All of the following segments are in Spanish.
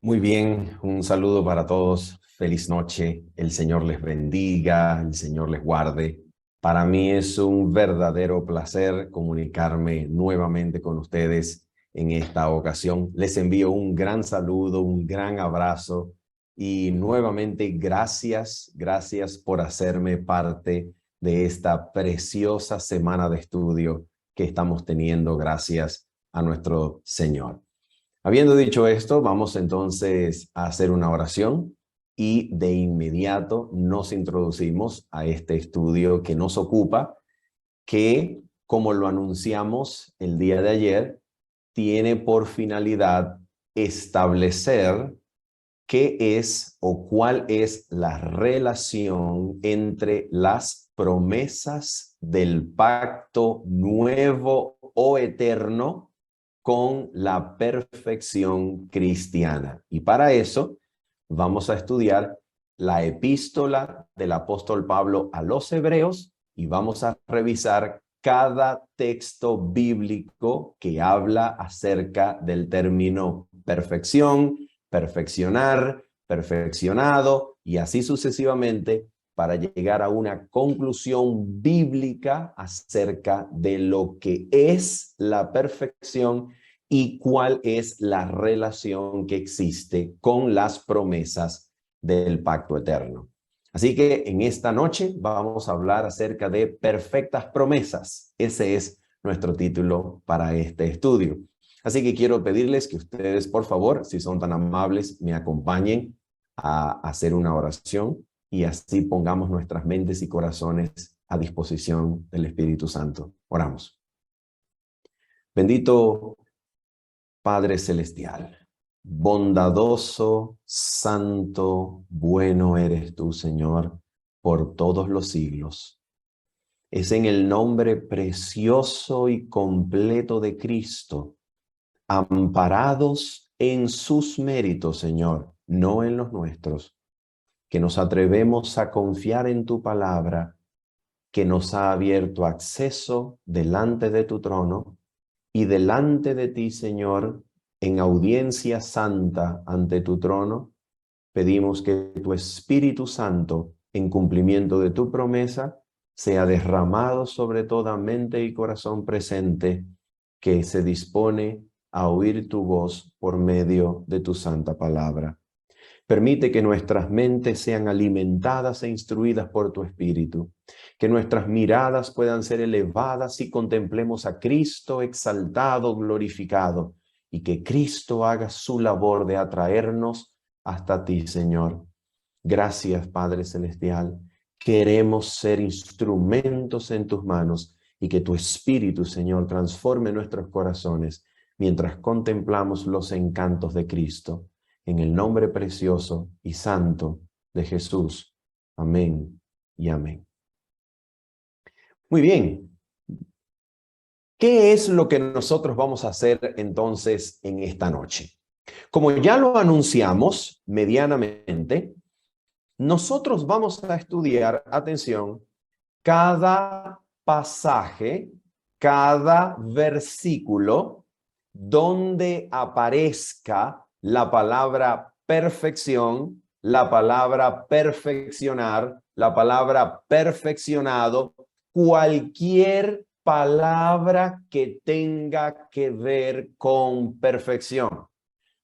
Muy bien, un saludo para todos. Feliz noche. El Señor les bendiga, el Señor les guarde. Para mí es un verdadero placer comunicarme nuevamente con ustedes en esta ocasión. Les envío un gran saludo, un gran abrazo y nuevamente gracias por hacerme parte de esta preciosa semana de estudio que estamos teniendo gracias a nuestro Señor. Habiendo dicho esto, vamos entonces a hacer una oración y de inmediato nos introducimos a este estudio que nos ocupa, que, como lo anunciamos el día de ayer, tiene por finalidad establecer qué es o cuál es la relación entre las promesas del pacto nuevo o eterno con la perfección cristiana. Y para eso vamos a estudiar la epístola del apóstol Pablo a los Hebreos y vamos a revisar cada texto bíblico que habla acerca del término perfección, perfeccionar, perfeccionado y así sucesivamente para llegar a una conclusión bíblica acerca de lo que es la perfección y cuál es la relación que existe con las promesas del pacto eterno. Así que en esta noche vamos a hablar acerca de perfectas promesas. Ese es nuestro título para este estudio. Así que quiero pedirles que ustedes, por favor, si son tan amables, me acompañen a hacer una oración y así pongamos nuestras mentes y corazones a disposición del Espíritu Santo. Oramos. Bendito Padre Celestial, bondadoso, santo, bueno eres tú, Señor, por todos los siglos. Es en el nombre precioso y completo de Cristo, amparados en sus méritos, Señor, no en los nuestros, que nos atrevemos a confiar en tu palabra, que nos ha abierto acceso delante de tu trono y delante de ti, Señor, en audiencia santa ante tu trono, pedimos que tu Espíritu Santo, en cumplimiento de tu promesa, sea derramado sobre toda mente y corazón presente que se dispone a oír tu voz por medio de tu santa palabra. Permite que nuestras mentes sean alimentadas e instruidas por tu Espíritu, que nuestras miradas puedan ser elevadas y contemplemos a Cristo exaltado, glorificado, y que Cristo haga su labor de atraernos hasta ti, Señor. Gracias, Padre Celestial. Queremos ser instrumentos en tus manos y que tu Espíritu, Señor, transforme nuestros corazones mientras contemplamos los encantos de Cristo. En el nombre precioso y santo de Jesús. Amén y amén. Muy bien. ¿Qué es lo que nosotros vamos a hacer entonces en esta noche? Como ya lo anunciamos medianamente, nosotros vamos a estudiar, atención, cada pasaje, cada versículo donde aparezca la palabra perfección, la palabra perfeccionar, la palabra perfeccionado, cualquier palabra que tenga que ver con perfección.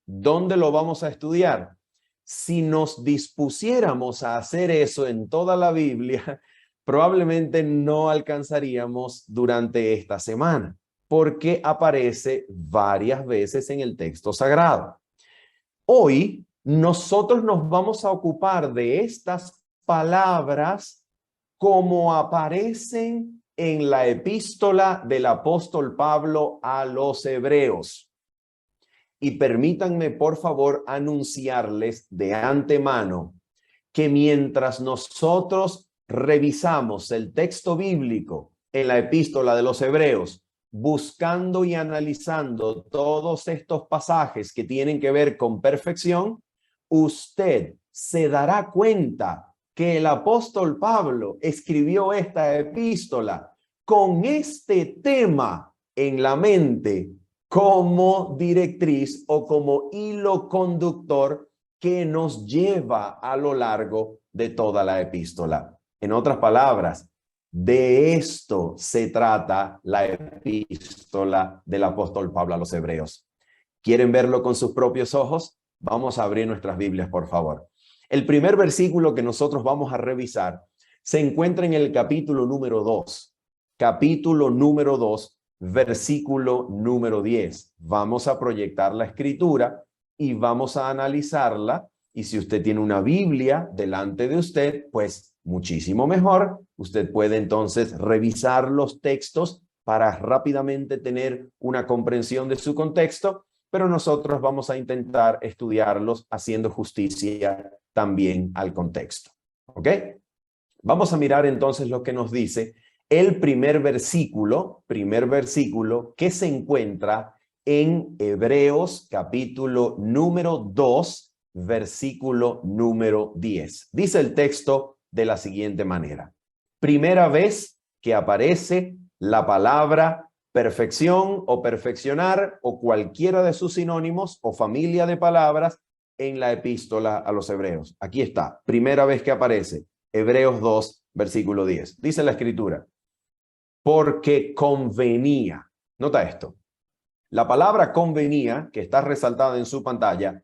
¿Dónde lo vamos a estudiar? Si nos dispusiéramos a hacer eso en toda la Biblia, probablemente no alcanzaríamos durante esta semana, porque aparece varias veces en el texto sagrado. Hoy nosotros nos vamos a ocupar de estas palabras como aparecen en la epístola del apóstol Pablo a los Hebreos. Y permítanme, por favor, anunciarles de antemano que mientras nosotros revisamos el texto bíblico en la epístola de los Hebreos, buscando y analizando todos estos pasajes que tienen que ver con perfección, usted se dará cuenta que el apóstol Pablo escribió esta epístola con este tema en la mente como directriz o como hilo conductor que nos lleva a lo largo de toda la epístola. En otras palabras, de esto se trata la epístola del apóstol Pablo a los Hebreos. ¿Quieren verlo con sus propios ojos? Vamos a abrir nuestras Biblias, por favor. El primer versículo que nosotros vamos a revisar se encuentra en el capítulo número 2. Capítulo número 2, versículo número 10. Vamos a proyectar la escritura y vamos a analizarla. Y si usted tiene una Biblia delante de usted, pues muchísimo mejor. Usted puede entonces revisar los textos para rápidamente tener una comprensión de su contexto, pero nosotros vamos a intentar estudiarlos haciendo justicia también al contexto. ¿Ok? Vamos a mirar entonces lo que nos dice el primer versículo que se encuentra en Hebreos capítulo número 2, versículo número 10. Dice el texto de la siguiente manera. Primera vez que aparece la palabra perfección o perfeccionar o cualquiera de sus sinónimos o familia de palabras en la epístola a los Hebreos. Aquí está, primera vez que aparece, Hebreos 2, versículo 10. Dice la escritura, porque convenía. Nota esto. La palabra convenía, que está resaltada en su pantalla,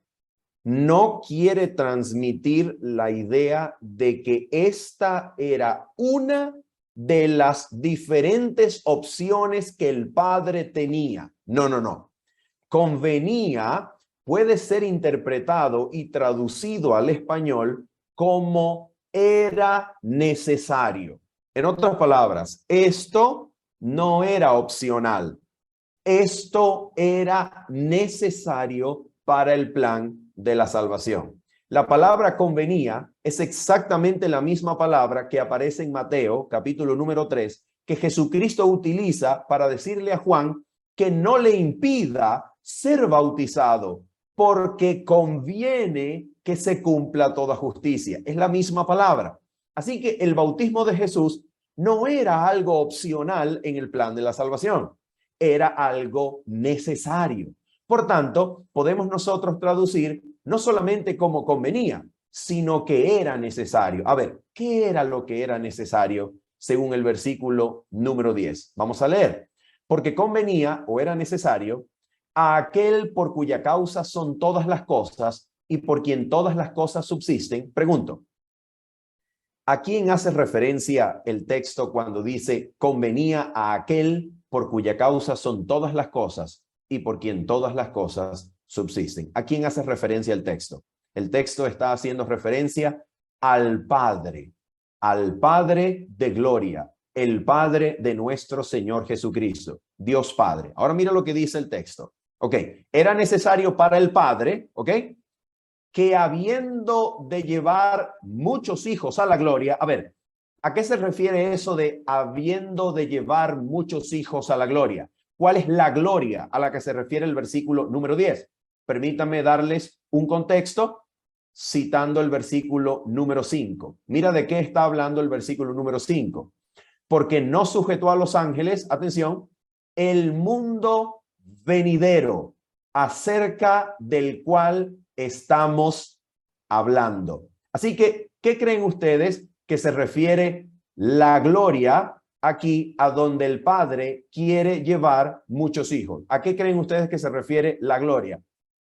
no quiere transmitir la idea de que esta era una de las diferentes opciones que el Padre tenía. No, no, no. Convenía puede ser interpretado y traducido al español como era necesario. En otras palabras, esto no era opcional. Esto era necesario para el plan de la salvación. La palabra convenía es exactamente la misma palabra que aparece en Mateo, capítulo número 3, que Jesucristo utiliza para decirle a Juan que no le impida ser bautizado, porque conviene que se cumpla toda justicia. Es la misma palabra. Así que el bautismo de Jesús no era algo opcional en el plan de la salvación. Era algo necesario. Por tanto, podemos nosotros traducir no solamente como convenía, sino que era necesario. A ver, ¿qué era lo que era necesario según el versículo número 10? Vamos a leer. Porque convenía o era necesario a aquel por cuya causa son todas las cosas y por quien todas las cosas subsisten. Pregunto, ¿a quién hace referencia el texto cuando dice convenía a aquel por cuya causa son todas las cosas y por quien todas las cosas subsisten? ¿A quién hace referencia el texto? El texto está haciendo referencia al Padre de gloria, el Padre de nuestro Señor Jesucristo, Dios Padre. Ahora mira lo que dice el texto. Ok, era necesario para el Padre, ok, que habiendo de llevar muchos hijos a la gloria, a ver, ¿a qué se refiere eso de habiendo de llevar muchos hijos a la gloria? ¿Cuál es la gloria a la que se refiere el versículo número 10? Permítanme darles un contexto citando el versículo número 5. Mira de qué está hablando el versículo número 5. Porque no sujetó a los ángeles, atención, el mundo venidero acerca del cual estamos hablando. Así que, ¿qué creen ustedes que se refiere la gloria aquí a donde el Padre quiere llevar muchos hijos? ¿A qué creen ustedes que se refiere la gloria?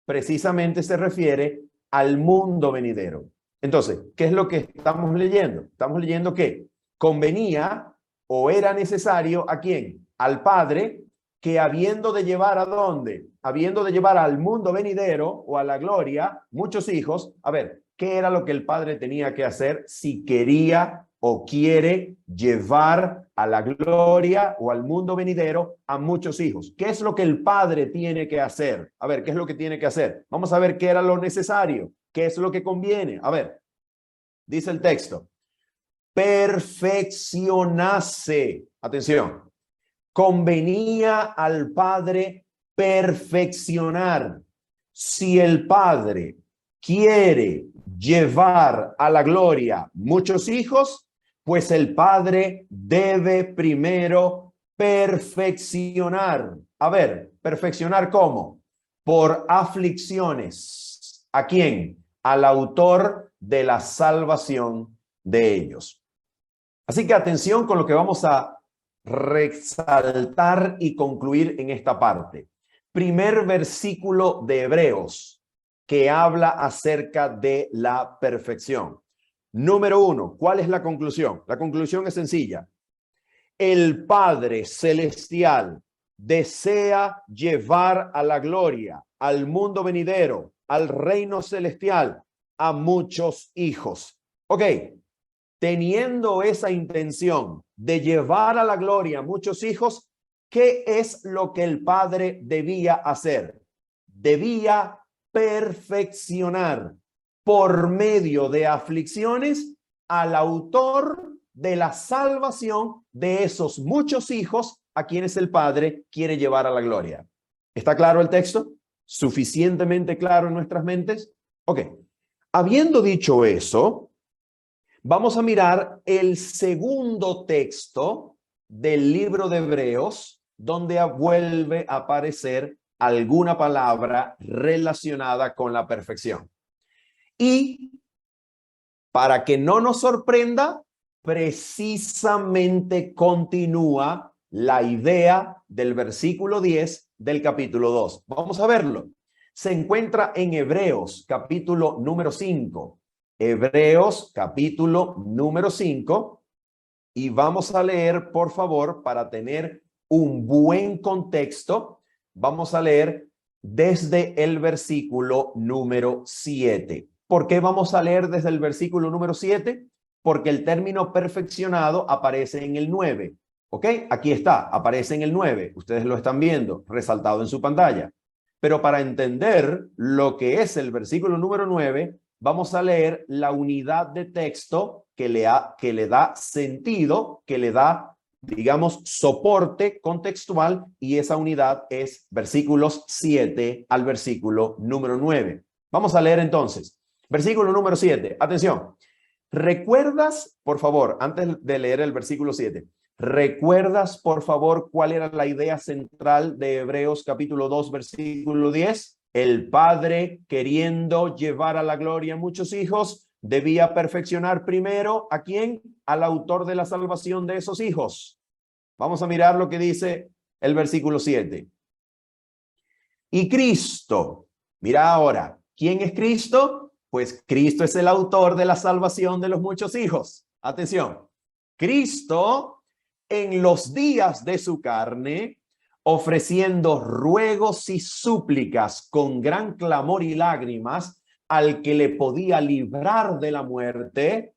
Precisamente se refiere al mundo venidero. Entonces, ¿qué es lo que estamos leyendo? Estamos leyendo que convenía o era necesario ¿a quién? Al Padre, que habiendo de llevar ¿a dónde? Habiendo de llevar al mundo venidero o a la gloria muchos hijos. A ver, ¿qué era lo que el Padre tenía que hacer si quería o quiere llevar a la gloria o al mundo venidero a muchos hijos? ¿Qué es lo que el Padre tiene que hacer? A ver, ¿qué es lo que tiene que hacer? Vamos a ver qué era lo necesario, qué es lo que conviene. A ver, dice el texto, perfeccionase. Atención, convenía al Padre perfeccionar. Si el Padre quiere llevar a la gloria muchos hijos, pues el Padre debe primero perfeccionar. A ver, perfeccionar ¿cómo? Por aflicciones. ¿A quién? Al autor de la salvación de ellos. Así que atención con lo que vamos a resaltar y concluir en esta parte. Primer versículo de Hebreos que habla acerca de la perfección. Número 1, ¿cuál es la conclusión? La conclusión es sencilla. El Padre Celestial desea llevar a la gloria, al mundo venidero, al reino celestial, a muchos hijos. Ok, teniendo esa intención de llevar a la gloria a muchos hijos, ¿qué es lo que el Padre debía hacer? Debía perfeccionar por medio de aflicciones al autor de la salvación de esos muchos hijos a quienes el Padre quiere llevar a la gloria. ¿Está claro el texto? ¿Suficientemente claro en nuestras mentes? Ok. Habiendo dicho eso, vamos a mirar el segundo texto del libro de Hebreos, donde vuelve a aparecer alguna palabra relacionada con la perfección. Y para que no nos sorprenda, precisamente continúa la idea del versículo 10 del capítulo 2. Vamos a verlo. Se encuentra en Hebreos, capítulo número 5. Hebreos, capítulo número 5. Y vamos a leer, por favor, para tener un buen contexto, vamos a leer desde el versículo número 7. ¿Por qué vamos a leer desde el versículo número 7? Porque el término perfeccionado aparece en el 9. ¿Ok? Aquí está, aparece en el 9. Ustedes lo están viendo, resaltado en su pantalla. Pero para entender lo que es el versículo número 9, vamos a leer la unidad de texto que le da sentido, que le da, digamos, soporte contextual, y esa unidad es versículos 7 al versículo número 9. Vamos a leer entonces. Versículo número 7. Atención. ¿Recuerdas, por favor, antes de leer el versículo 7, recuerdas, por favor, cuál era la idea central de Hebreos capítulo 2, versículo 10? El Padre, queriendo llevar a la gloria a muchos hijos, debía perfeccionar primero ¿a quién? Al autor de la salvación de esos hijos. Vamos a mirar lo que dice el versículo 7. Y Cristo, mira ahora, ¿quién es Cristo? Pues Cristo es el autor de la salvación de los muchos hijos. Atención, Cristo en los días de su carne, ofreciendo ruegos y súplicas con gran clamor y lágrimas al que le podía librar de la muerte,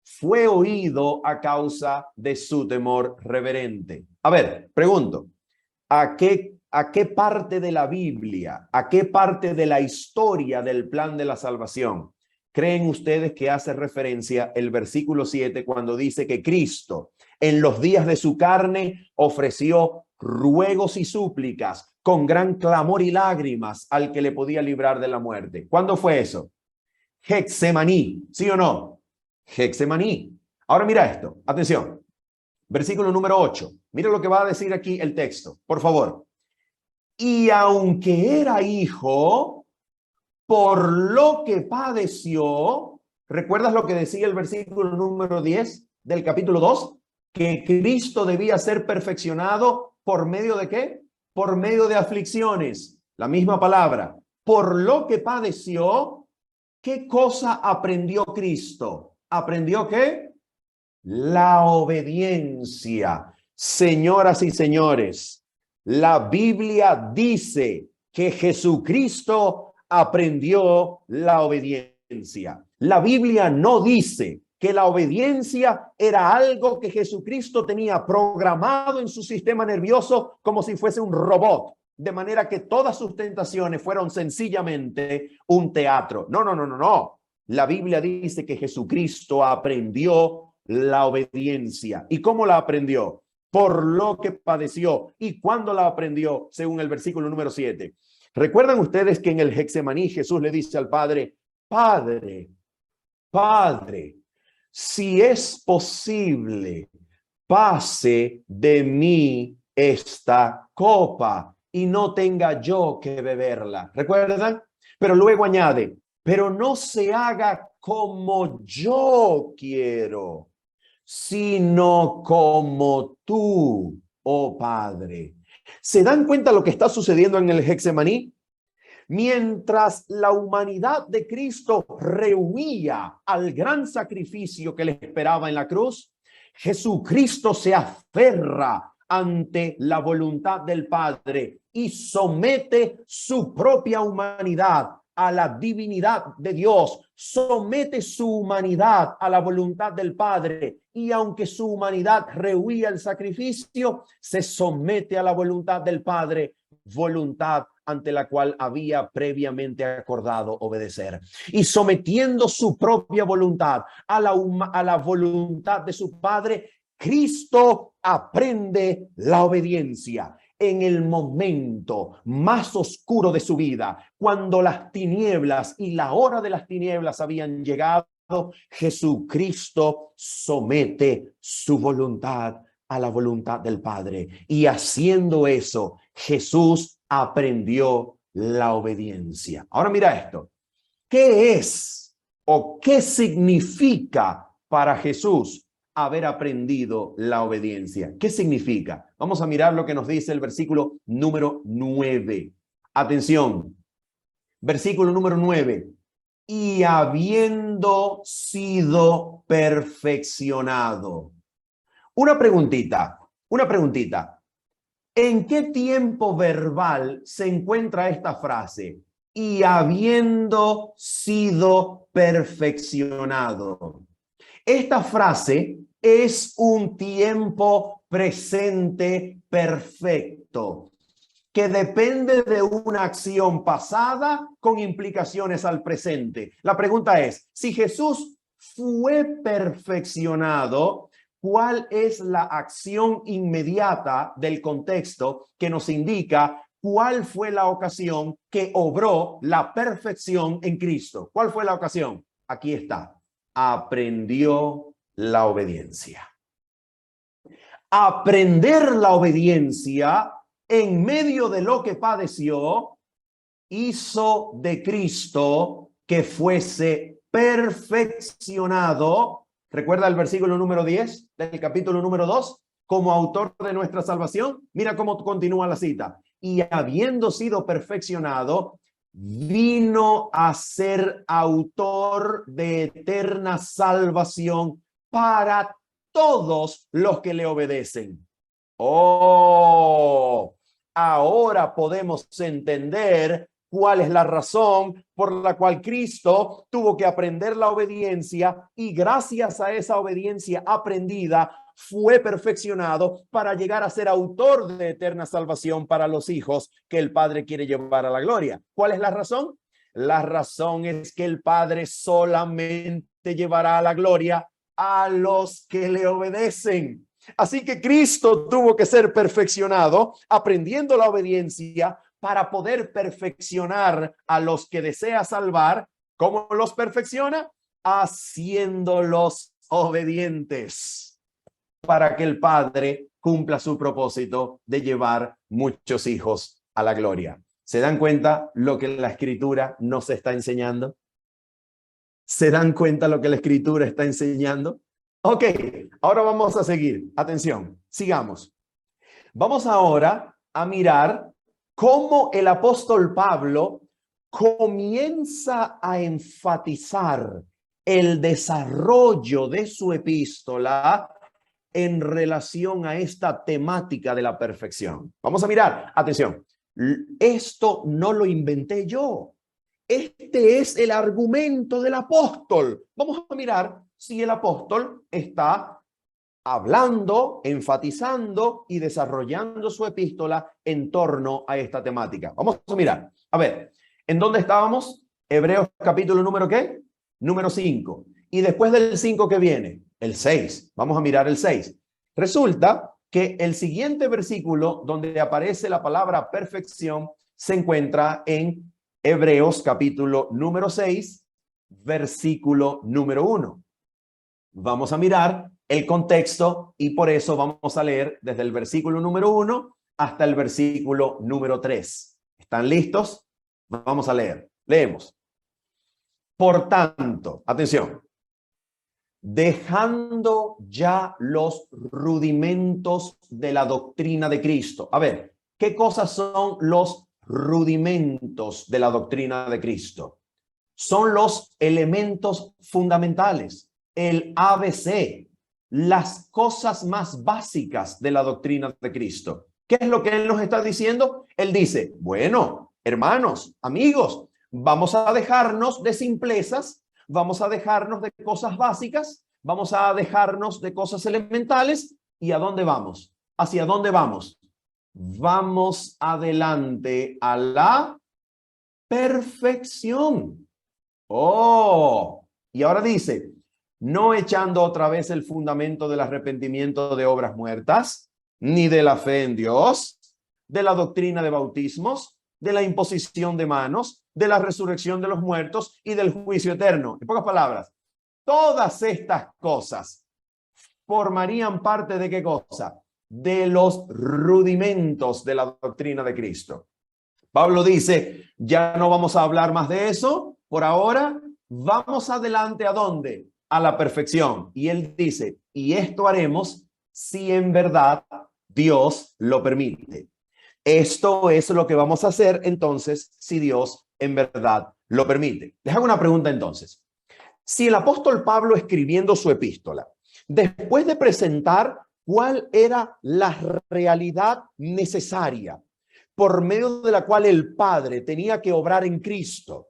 fue oído a causa de su temor reverente. A ver, pregunto, ¿a qué parte de la Biblia, a qué parte de la historia del plan de la salvación creen ustedes que hace referencia el versículo 7 cuando dice que Cristo en los días de su carne ofreció ruegos y súplicas con gran clamor y lágrimas al que le podía librar de la muerte? ¿Cuándo fue eso? Getsemaní, ¿sí o no? Getsemaní. Ahora mira esto, atención. Versículo número 8. Mira lo que va a decir aquí el texto, por favor. Y aunque era hijo, por lo que padeció, ¿recuerdas lo que decía el versículo número 10 del capítulo 2? Que Cristo debía ser perfeccionado ¿por medio de qué? Por medio de aflicciones. La misma palabra. Por lo que padeció, ¿qué cosa aprendió Cristo? ¿Aprendió qué? La obediencia. Señoras y señores, la Biblia dice que Jesucristo aprendió la obediencia. La Biblia no dice que la obediencia era algo que Jesucristo tenía programado en su sistema nervioso como si fuese un robot, de manera que todas sus tentaciones fueron sencillamente un teatro. No, no, no, no, no. La Biblia dice que Jesucristo aprendió la obediencia. ¿Y cómo la aprendió? Por lo que padeció. ¿Y cuándo la aprendió? Según el versículo número 7. ¿Recuerdan ustedes que en el Getsemaní Jesús le dice al Padre, Padre, Padre, si es posible, pase de mí esta copa? y no tenga yo que beberla. ¿Recuerdan? Pero luego añade, pero no se haga como yo quiero, sino como tú, oh Padre. ¿Se dan cuenta lo que está sucediendo en el Getsemaní? Mientras la humanidad de Cristo rehuía al gran sacrificio que le esperaba en la cruz, Jesucristo se aferra ante la voluntad del Padre y somete su propia humanidad a la divinidad de Dios, somete su humanidad a la voluntad del Padre, y aunque su humanidad rehuía el sacrificio, se somete a la voluntad del Padre, voluntad ante la cual había previamente acordado obedecer. Y sometiendo su propia voluntad a la voluntad de su Padre, Cristo aprende la obediencia. En el momento más oscuro de su vida, cuando las tinieblas y la hora de las tinieblas habían llegado, Jesucristo somete su voluntad a la voluntad del Padre. Y haciendo eso, Jesús aprendió la obediencia. Ahora mira esto. ¿Qué es o qué significa para Jesús haber aprendido la obediencia? ¿Qué significa? Vamos a mirar lo que nos dice el versículo número 9. Atención, versículo número 9. Y habiendo sido perfeccionado. Una preguntita. ¿En qué tiempo verbal se encuentra esta frase? Y habiendo sido perfeccionado. Esta frase es un tiempo presente perfecto, que depende de una acción pasada con implicaciones al presente. La pregunta es, si Jesús fue perfeccionado, ¿cuál es la acción inmediata del contexto que nos indica cuál fue la ocasión que obró la perfección en Cristo? ¿Cuál fue la ocasión? Aquí está. Aprendió la obediencia. Aprender la obediencia en medio de lo que padeció hizo de Cristo que fuese perfeccionado. ¿Recuerda el versículo número 10 del capítulo número 2? Como autor de nuestra salvación. Mira cómo continúa la cita. Y habiendo sido perfeccionado, vino a ser autor de eterna salvación para todos los que le obedecen. Oh, ahora podemos entender cuál es la razón por la cual Cristo tuvo que aprender la obediencia, y gracias a esa obediencia aprendida fue perfeccionado para llegar a ser autor de eterna salvación para los hijos que el Padre quiere llevar a la gloria. ¿Cuál es la razón? La razón es que el Padre solamente llevará a la gloria a los que le obedecen. Así que Cristo tuvo que ser perfeccionado aprendiendo la obediencia para poder perfeccionar a los que desea salvar. ¿Cómo los perfecciona? Haciéndolos obedientes para que el Padre cumpla su propósito de llevar muchos hijos a la gloria. ¿Se dan cuenta lo que la Escritura nos está enseñando? ¿Se dan cuenta lo que la Escritura está enseñando? Ok, ahora vamos a seguir. Atención, sigamos. Vamos ahora a mirar cómo el apóstol Pablo comienza a enfatizar el desarrollo de su epístola en relación a esta temática de la perfección. Vamos a mirar, atención, esto no lo inventé yo. Este es el argumento del apóstol. Vamos a mirar si el apóstol está hablando, enfatizando y desarrollando su epístola en torno a esta temática. Vamos a mirar. A ver, ¿en dónde estábamos? Hebreos capítulo número ¿qué? Número 5. Y después del 5 que viene, el 6. Vamos a mirar el 6. Resulta que el siguiente versículo donde aparece la palabra perfección se encuentra en Hebreos capítulo número 6, versículo número 1. Vamos a mirar el contexto y por eso vamos a leer desde el versículo número 1 hasta el versículo número 3. ¿Están listos? Vamos a leer. Leemos. Por tanto, atención, dejando ya los rudimentos de la doctrina de Cristo. A ver, ¿qué cosas son los rudimentos de la doctrina de Cristo? Son los elementos fundamentales, el ABC, las cosas más básicas de la doctrina de Cristo. ¿Qué es lo que Él nos está diciendo? Él dice, bueno, hermanos, amigos, vamos a dejarnos de simplezas, vamos a dejarnos de cosas básicas, vamos a dejarnos de cosas elementales. ¿Y a dónde vamos? ¿Hacia dónde vamos? Vamos adelante a la perfección. Oh, y ahora dice, no echando otra vez el fundamento del arrepentimiento de obras muertas, ni de la fe en Dios, de la doctrina de bautismos, de la imposición de manos, de la resurrección de los muertos y del juicio eterno. En pocas palabras, todas estas cosas formarían parte de ¿qué cosa? De los rudimentos de la doctrina de Cristo. Pablo dice, ya no vamos a hablar más de eso. Por ahora, vamos adelante ¿a dónde? A la perfección. Y él dice, y esto haremos si en verdad Dios lo permite. Esto es lo que vamos a hacer entonces si Dios en verdad lo permite. Les hago una pregunta entonces. Si el apóstol Pablo escribiendo su epístola, después de presentar cuál era la realidad necesaria por medio de la cual el Padre tenía que obrar en Cristo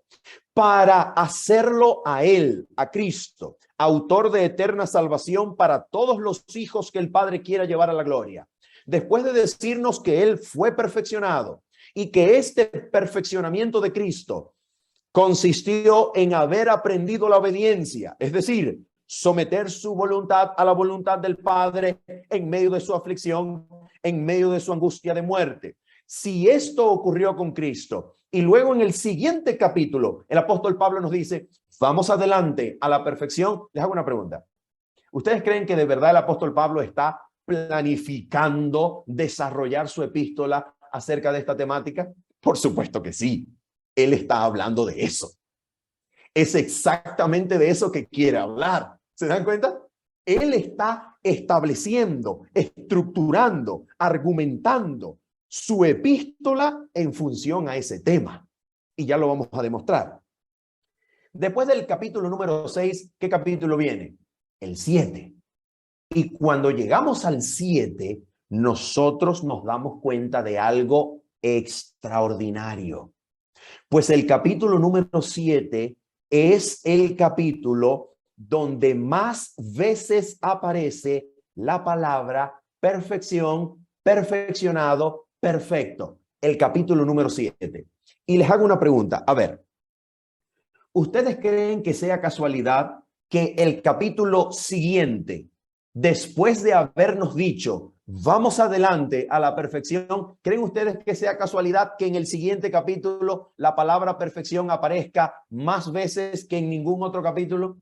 para hacerlo a Él, a Cristo, autor de eterna salvación para todos los hijos que el Padre quiera llevar a la gloria. Después de decirnos que Él fue perfeccionado y que este perfeccionamiento de Cristo consistió en haber aprendido la obediencia, es decir, someter su voluntad a la voluntad del Padre en medio de su aflicción, en medio de su angustia de muerte. Si esto ocurrió con Cristo y luego en el siguiente capítulo el apóstol Pablo nos dice, vamos adelante a la perfección, les hago una pregunta. ¿Ustedes creen que de verdad el apóstol Pablo está planificando desarrollar su epístola acerca de esta temática? Por supuesto que sí. Él está hablando de eso. Es exactamente de eso que quiere hablar. ¿Se dan cuenta? Él está estableciendo, estructurando, argumentando su epístola en función a ese tema. Y ya lo vamos a demostrar. Después del capítulo número 6, ¿qué capítulo viene? El 7. Y cuando llegamos al 7, nosotros nos damos cuenta de algo extraordinario. Pues el capítulo número 7 es el capítulo donde más veces aparece la palabra perfección, perfeccionado, perfecto. El capítulo número 7. Y les hago una pregunta. A ver, ¿ustedes creen que sea casualidad que el capítulo siguiente, después de habernos dicho vamos adelante a la perfección, creen ustedes que sea casualidad que en el siguiente capítulo la palabra perfección aparezca más veces que en ningún otro capítulo?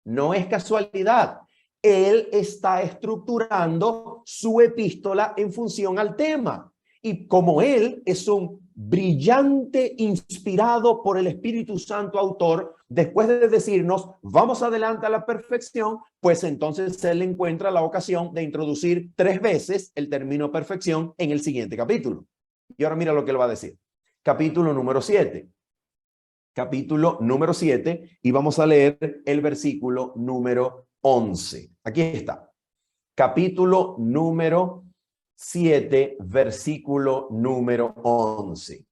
No es casualidad. Él está estructurando su epístola en función al tema. Y como él es un brillante, inspirado por el Espíritu Santo autor, después de decirnos, vamos adelante a la perfección, pues entonces él encuentra la ocasión de introducir 3 veces el término perfección en el siguiente capítulo. Y ahora mira lo que él va a decir. Capítulo número 7. Capítulo número 7, y vamos a leer el versículo número 11. Aquí está. Capítulo número 7, versículo número 11.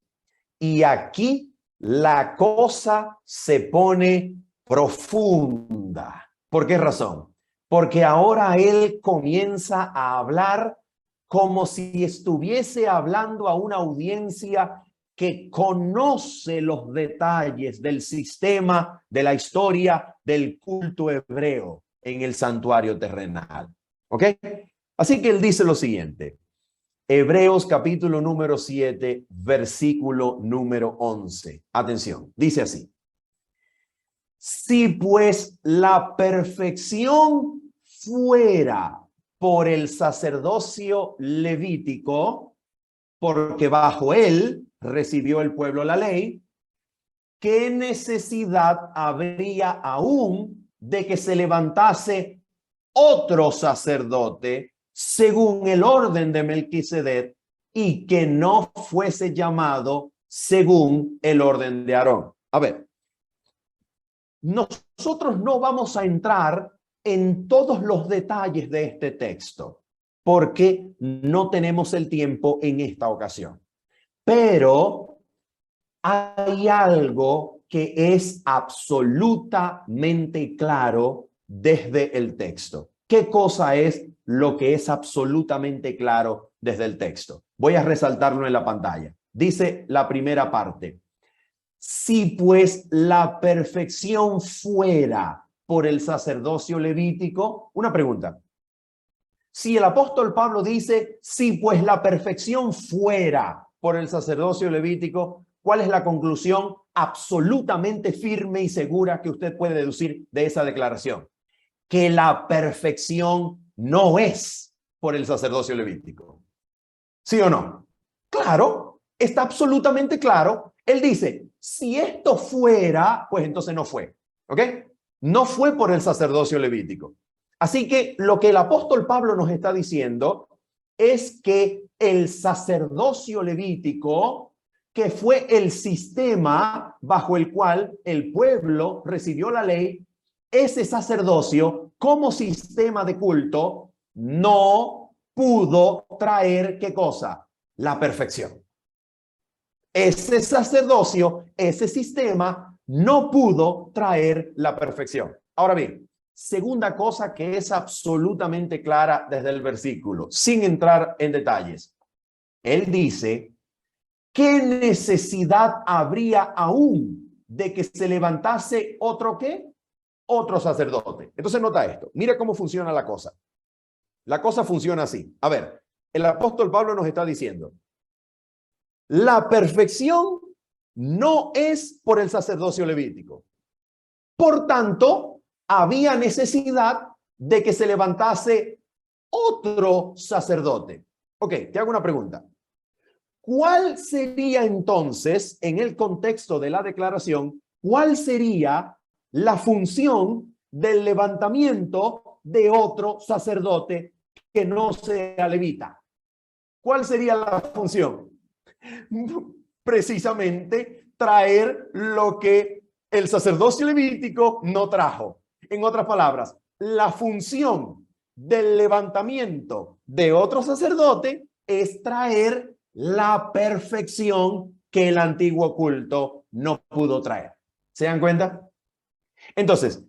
Y aquí la cosa se pone profunda. ¿Por qué razón? Porque ahora él comienza a hablar como si estuviese hablando a una audiencia que conoce los detalles del sistema, de la historia del culto hebreo en el santuario terrenal. ¿Ok? Así que él dice lo siguiente. Hebreos capítulo número 7, versículo número 11. Atención, dice así. Si pues la perfección fuera por el sacerdocio levítico, porque bajo él recibió el pueblo la ley, ¿qué necesidad habría aún de que se levantase otro sacerdote según el orden de Melquisedec y que no fuese llamado según el orden de Aarón? A ver, nosotros no vamos a entrar en todos los detalles de este texto porque no tenemos el tiempo en esta ocasión. Pero hay algo que es absolutamente claro desde el texto. ¿Qué cosa es lo que es absolutamente claro desde el texto? Voy a resaltarlo en la pantalla. Dice la primera parte: si pues la perfección fuera por el sacerdocio levítico. Una pregunta. Si el apóstol Pablo dice, si pues la perfección fuera por el sacerdocio levítico, ¿cuál es la conclusión absolutamente firme y segura que usted puede deducir de esa declaración? Que la perfección no es por el sacerdocio levítico. ¿Sí o no? Claro, está absolutamente claro. Él dice, si esto fuera, pues entonces no fue. ¿Ok? No fue por el sacerdocio levítico. Así que lo que el apóstol Pablo nos está diciendo es que el sacerdocio levítico, que fue el sistema bajo el cual el pueblo recibió la ley, ese sacerdocio como sistema de culto no pudo traer ¿qué cosa? La perfección. Ese sacerdocio, ese sistema no pudo traer la perfección. Ahora bien, segunda cosa que es absolutamente clara desde el versículo, sin entrar en detalles. Él dice, ¿qué necesidad habría aún de que se levantase otro qué? Otro sacerdote. Entonces nota esto, mira cómo funciona la cosa. La cosa funciona así. A ver, el apóstol Pablo nos está diciendo, la perfección no es por el sacerdocio levítico. Por tanto, había necesidad de que se levantase otro sacerdote. Ok, te hago una pregunta. ¿Cuál sería entonces, en el contexto de la declaración, cuál sería la función del levantamiento de otro sacerdote que no sea levita? ¿Cuál sería la función? Precisamente traer lo que el sacerdocio levítico no trajo. En otras palabras, la función del levantamiento de otro sacerdote es traer la perfección que el antiguo culto no pudo traer. ¿Se dan cuenta? Entonces,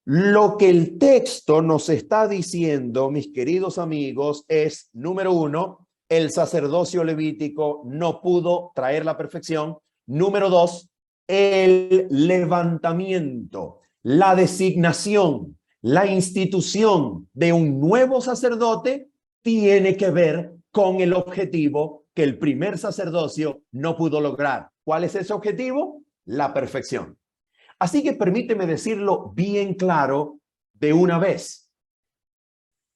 lo que el texto nos está diciendo, mis queridos amigos, es, número uno, el sacerdocio levítico no pudo traer la perfección. Número dos, el levantamiento, la designación, la institución de un nuevo sacerdote tiene que ver con el objetivo que el primer sacerdocio no pudo lograr. ¿Cuál es ese objetivo? La perfección. Así que permíteme decirlo bien claro de una vez.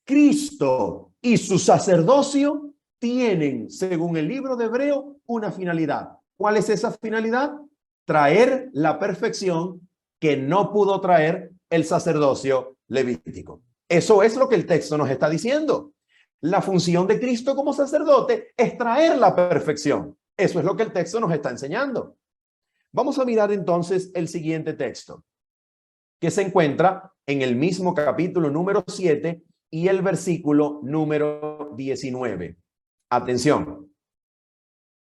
Cristo y su sacerdocio tienen, según el libro de Hebreo, una finalidad. ¿Cuál es esa finalidad? Traer la perfección que no pudo traer el sacerdocio levítico. Eso es lo que el texto nos está diciendo. La función de Cristo como sacerdote es traer la perfección. Eso es lo que el texto nos está enseñando. Vamos a mirar entonces el siguiente texto, que se encuentra en el mismo capítulo número 7 y el versículo número 19. Atención.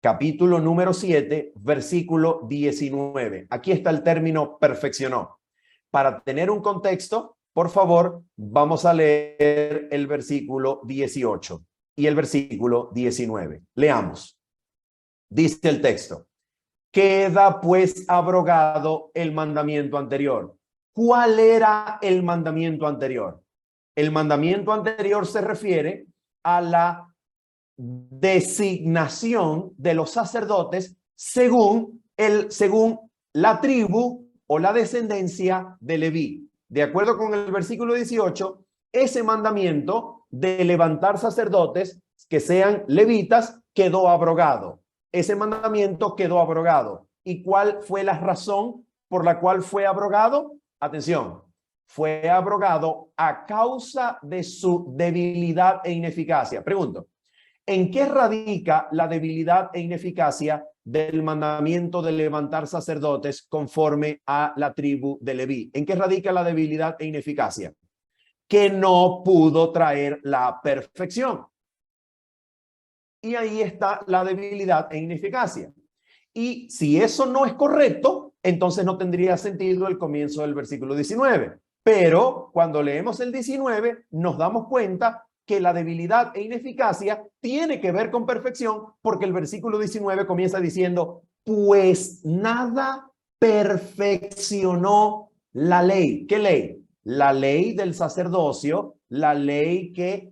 Capítulo número 7, versículo 19. Aquí está el término perfeccionó. Para tener un contexto, por favor, vamos a leer el versículo 18 y el versículo 19. Leamos. Dice el texto. Queda pues abrogado el mandamiento anterior. ¿Cuál era el mandamiento anterior? El mandamiento anterior se refiere a la designación de los sacerdotes según la tribu o la descendencia de Leví. De acuerdo con el versículo 18, ese mandamiento de levantar sacerdotes que sean levitas quedó abrogado. Ese mandamiento quedó abrogado. ¿Y cuál fue la razón por la cual fue abrogado? Atención, fue abrogado a causa de su debilidad e ineficacia. Pregunto, ¿en qué radica la debilidad e ineficacia del mandamiento de levantar sacerdotes conforme a la tribu de Leví? ¿En qué radica la debilidad e ineficacia? Que no pudo traer la perfección. Y ahí está la debilidad e ineficacia. Y si eso no es correcto, entonces no tendría sentido el comienzo del versículo 19. Pero cuando leemos el 19, nos damos cuenta que la debilidad e ineficacia tiene que ver con perfección, porque el versículo 19 comienza diciendo, pues nada perfeccionó la ley. ¿Qué ley? La ley del sacerdocio, la ley que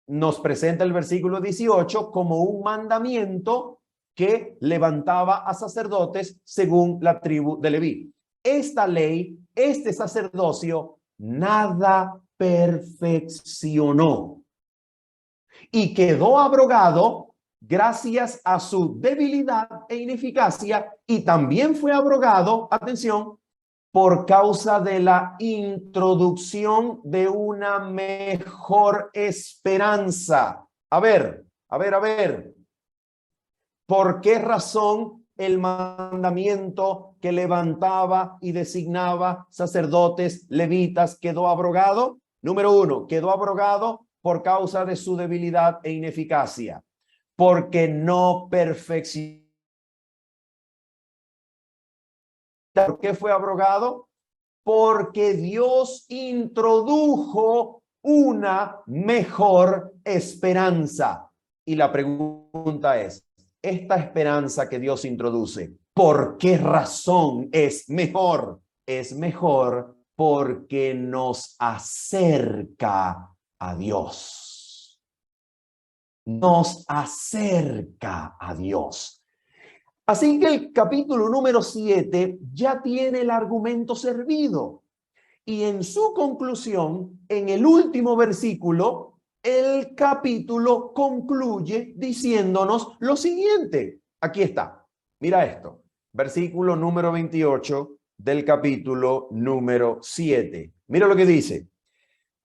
nos presenta el versículo 18 como un mandamiento que levantaba a sacerdotes según la tribu de Leví. Esta ley, este sacerdocio, nada perfeccionó y quedó abrogado gracias a su debilidad e ineficacia, y también fue abrogado, atención, por causa de la introducción de una mejor esperanza. A ver. ¿Por qué razón el mandamiento que levantaba y designaba sacerdotes levitas quedó abrogado? Número uno, quedó abrogado por causa de su debilidad e ineficacia, porque no perfeccionó. ¿Por qué fue abrogado? Porque Dios introdujo una mejor esperanza. Y la pregunta es, esta esperanza que Dios introduce, ¿por qué razón es mejor? Es mejor porque nos acerca a Dios. Nos acerca a Dios. Así que el capítulo número 7 ya tiene el argumento servido. Y en su conclusión, en el último versículo, el capítulo concluye diciéndonos lo siguiente. Aquí está. Mira esto. Versículo número 28 del capítulo número 7. Mira lo que dice.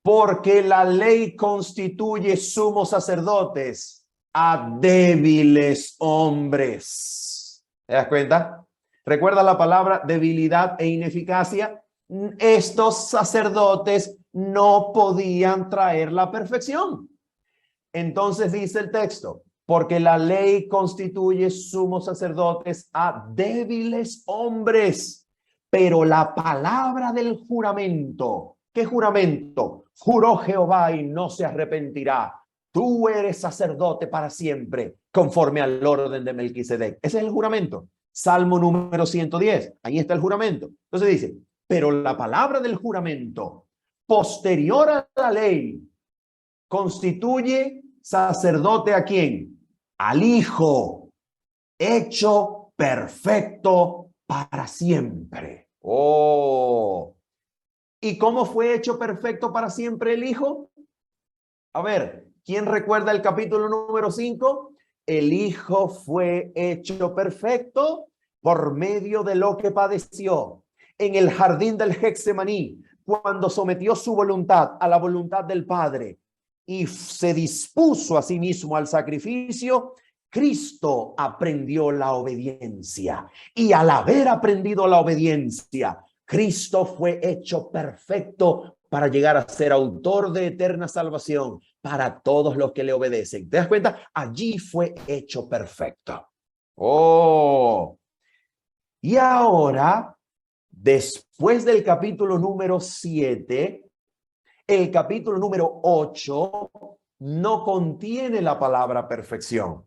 Porque la ley constituye sumos sacerdotes a débiles hombres. ¿Te das cuenta? ¿Recuerda la palabra debilidad e ineficacia? Estos sacerdotes no podían traer la perfección. Entonces dice el texto, porque la ley constituye sumos sacerdotes a débiles hombres, pero la palabra del juramento, ¿qué juramento? Juró Jehová y no se arrepentirá. Tú eres sacerdote para siempre, conforme al orden de Melquisedec. Ese es el juramento. Salmo número 110. Ahí está el juramento. Entonces dice, pero la palabra del juramento, posterior a la ley, constituye sacerdote ¿a quién? Al Hijo, hecho perfecto para siempre. Oh. ¿Y cómo fue hecho perfecto para siempre el Hijo? A ver, ¿quién recuerda el capítulo número 5? El Hijo fue hecho perfecto por medio de lo que padeció en el jardín del Getsemaní, cuando sometió su voluntad a la voluntad del Padre y se dispuso a sí mismo al sacrificio. Cristo aprendió la obediencia, y al haber aprendido la obediencia, Cristo fue hecho perfecto para llegar a ser autor de eterna salvación para todos los que le obedecen. ¿Te das cuenta? Allí fue hecho perfecto. Oh. Y ahora, después del capítulo número 7, el capítulo número 8 no contiene la palabra perfección.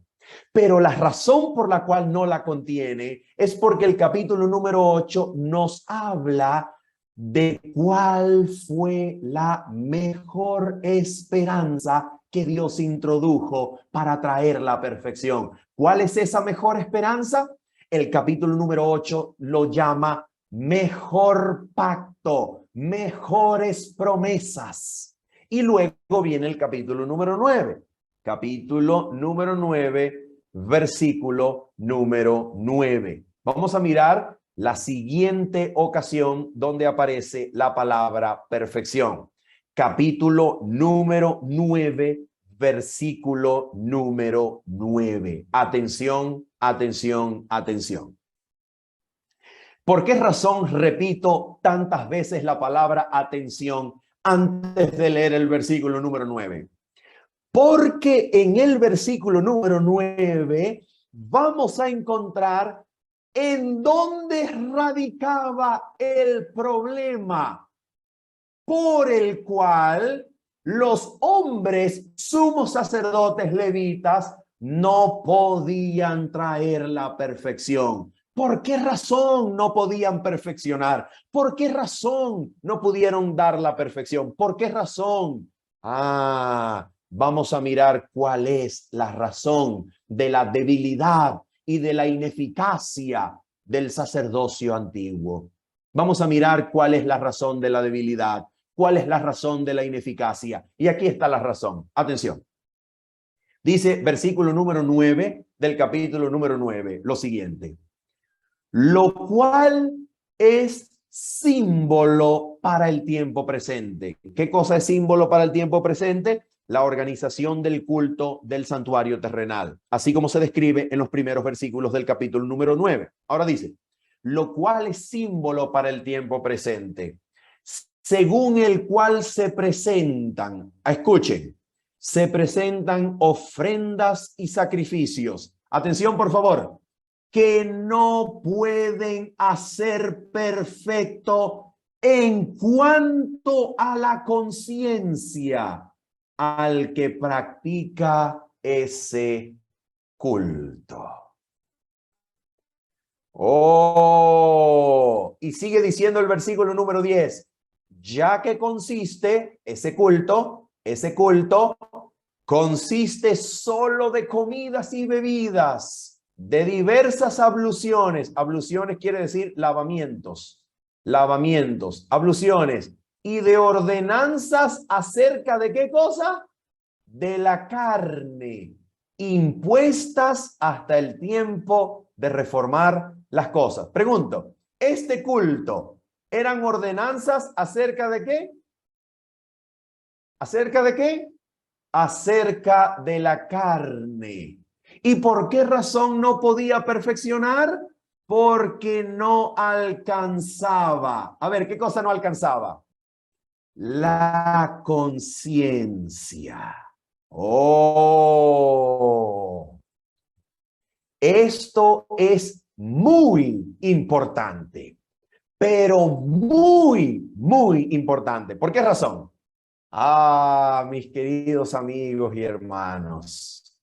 Pero la razón por la cual no la contiene es porque el capítulo número 8 nos habla de cuál fue la mejor esperanza que Dios introdujo para traer la perfección. ¿Cuál es esa mejor esperanza? El capítulo número 8 lo llama mejor pacto, mejores promesas. Y luego viene el capítulo número 9. capítulo número 9, versículo número 9. Vamos a mirar la siguiente ocasión donde aparece la palabra perfección. Capítulo número 9, versículo número 9. Atención, atención, atención. ¿Por qué razón repito tantas veces la palabra atención antes de leer el versículo número 9? Porque en el versículo número 9 vamos a encontrar en dónde radicaba el problema por el cual los hombres sumos sacerdotes levitas no podían traer la perfección. ¿Por qué razón no podían perfeccionar? ¿Por qué razón no pudieron dar la perfección? ¿Por qué razón? Vamos a mirar cuál es la razón de la debilidad y de la ineficacia del sacerdocio antiguo. Vamos a mirar cuál es la razón de la debilidad, cuál es la razón de la ineficacia. Y aquí está la razón. Atención. Dice versículo número 9 del capítulo número 9, lo siguiente. Lo cual es símbolo para el tiempo presente. ¿Qué cosa es símbolo para el tiempo presente? La organización del culto del santuario terrenal, así como se describe en los primeros versículos del capítulo número 9. Ahora dice, lo cual es símbolo para el tiempo presente, según el cual se presentan, escuchen, se presentan ofrendas y sacrificios. Atención, por favor, que no pueden hacer perfecto en cuanto a la conciencia al que practica ese culto. Y sigue diciendo el versículo número 10, ya que consiste ese culto consiste solo de comidas y bebidas, de diversas abluciones. Abluciones quiere decir lavamientos, abluciones, y de ordenanzas acerca de ¿qué cosa? De la carne, impuestas hasta el tiempo de reformar las cosas. Pregunto, ¿este culto eran ordenanzas acerca de qué? ¿Acerca de qué? Acerca de la carne. ¿Y por qué razón no podía perfeccionar? Porque no alcanzaba. A ver, ¿qué cosa no alcanzaba? La conciencia. Esto es muy importante, pero muy, muy importante. ¿Por qué razón? Mis queridos amigos y hermanos,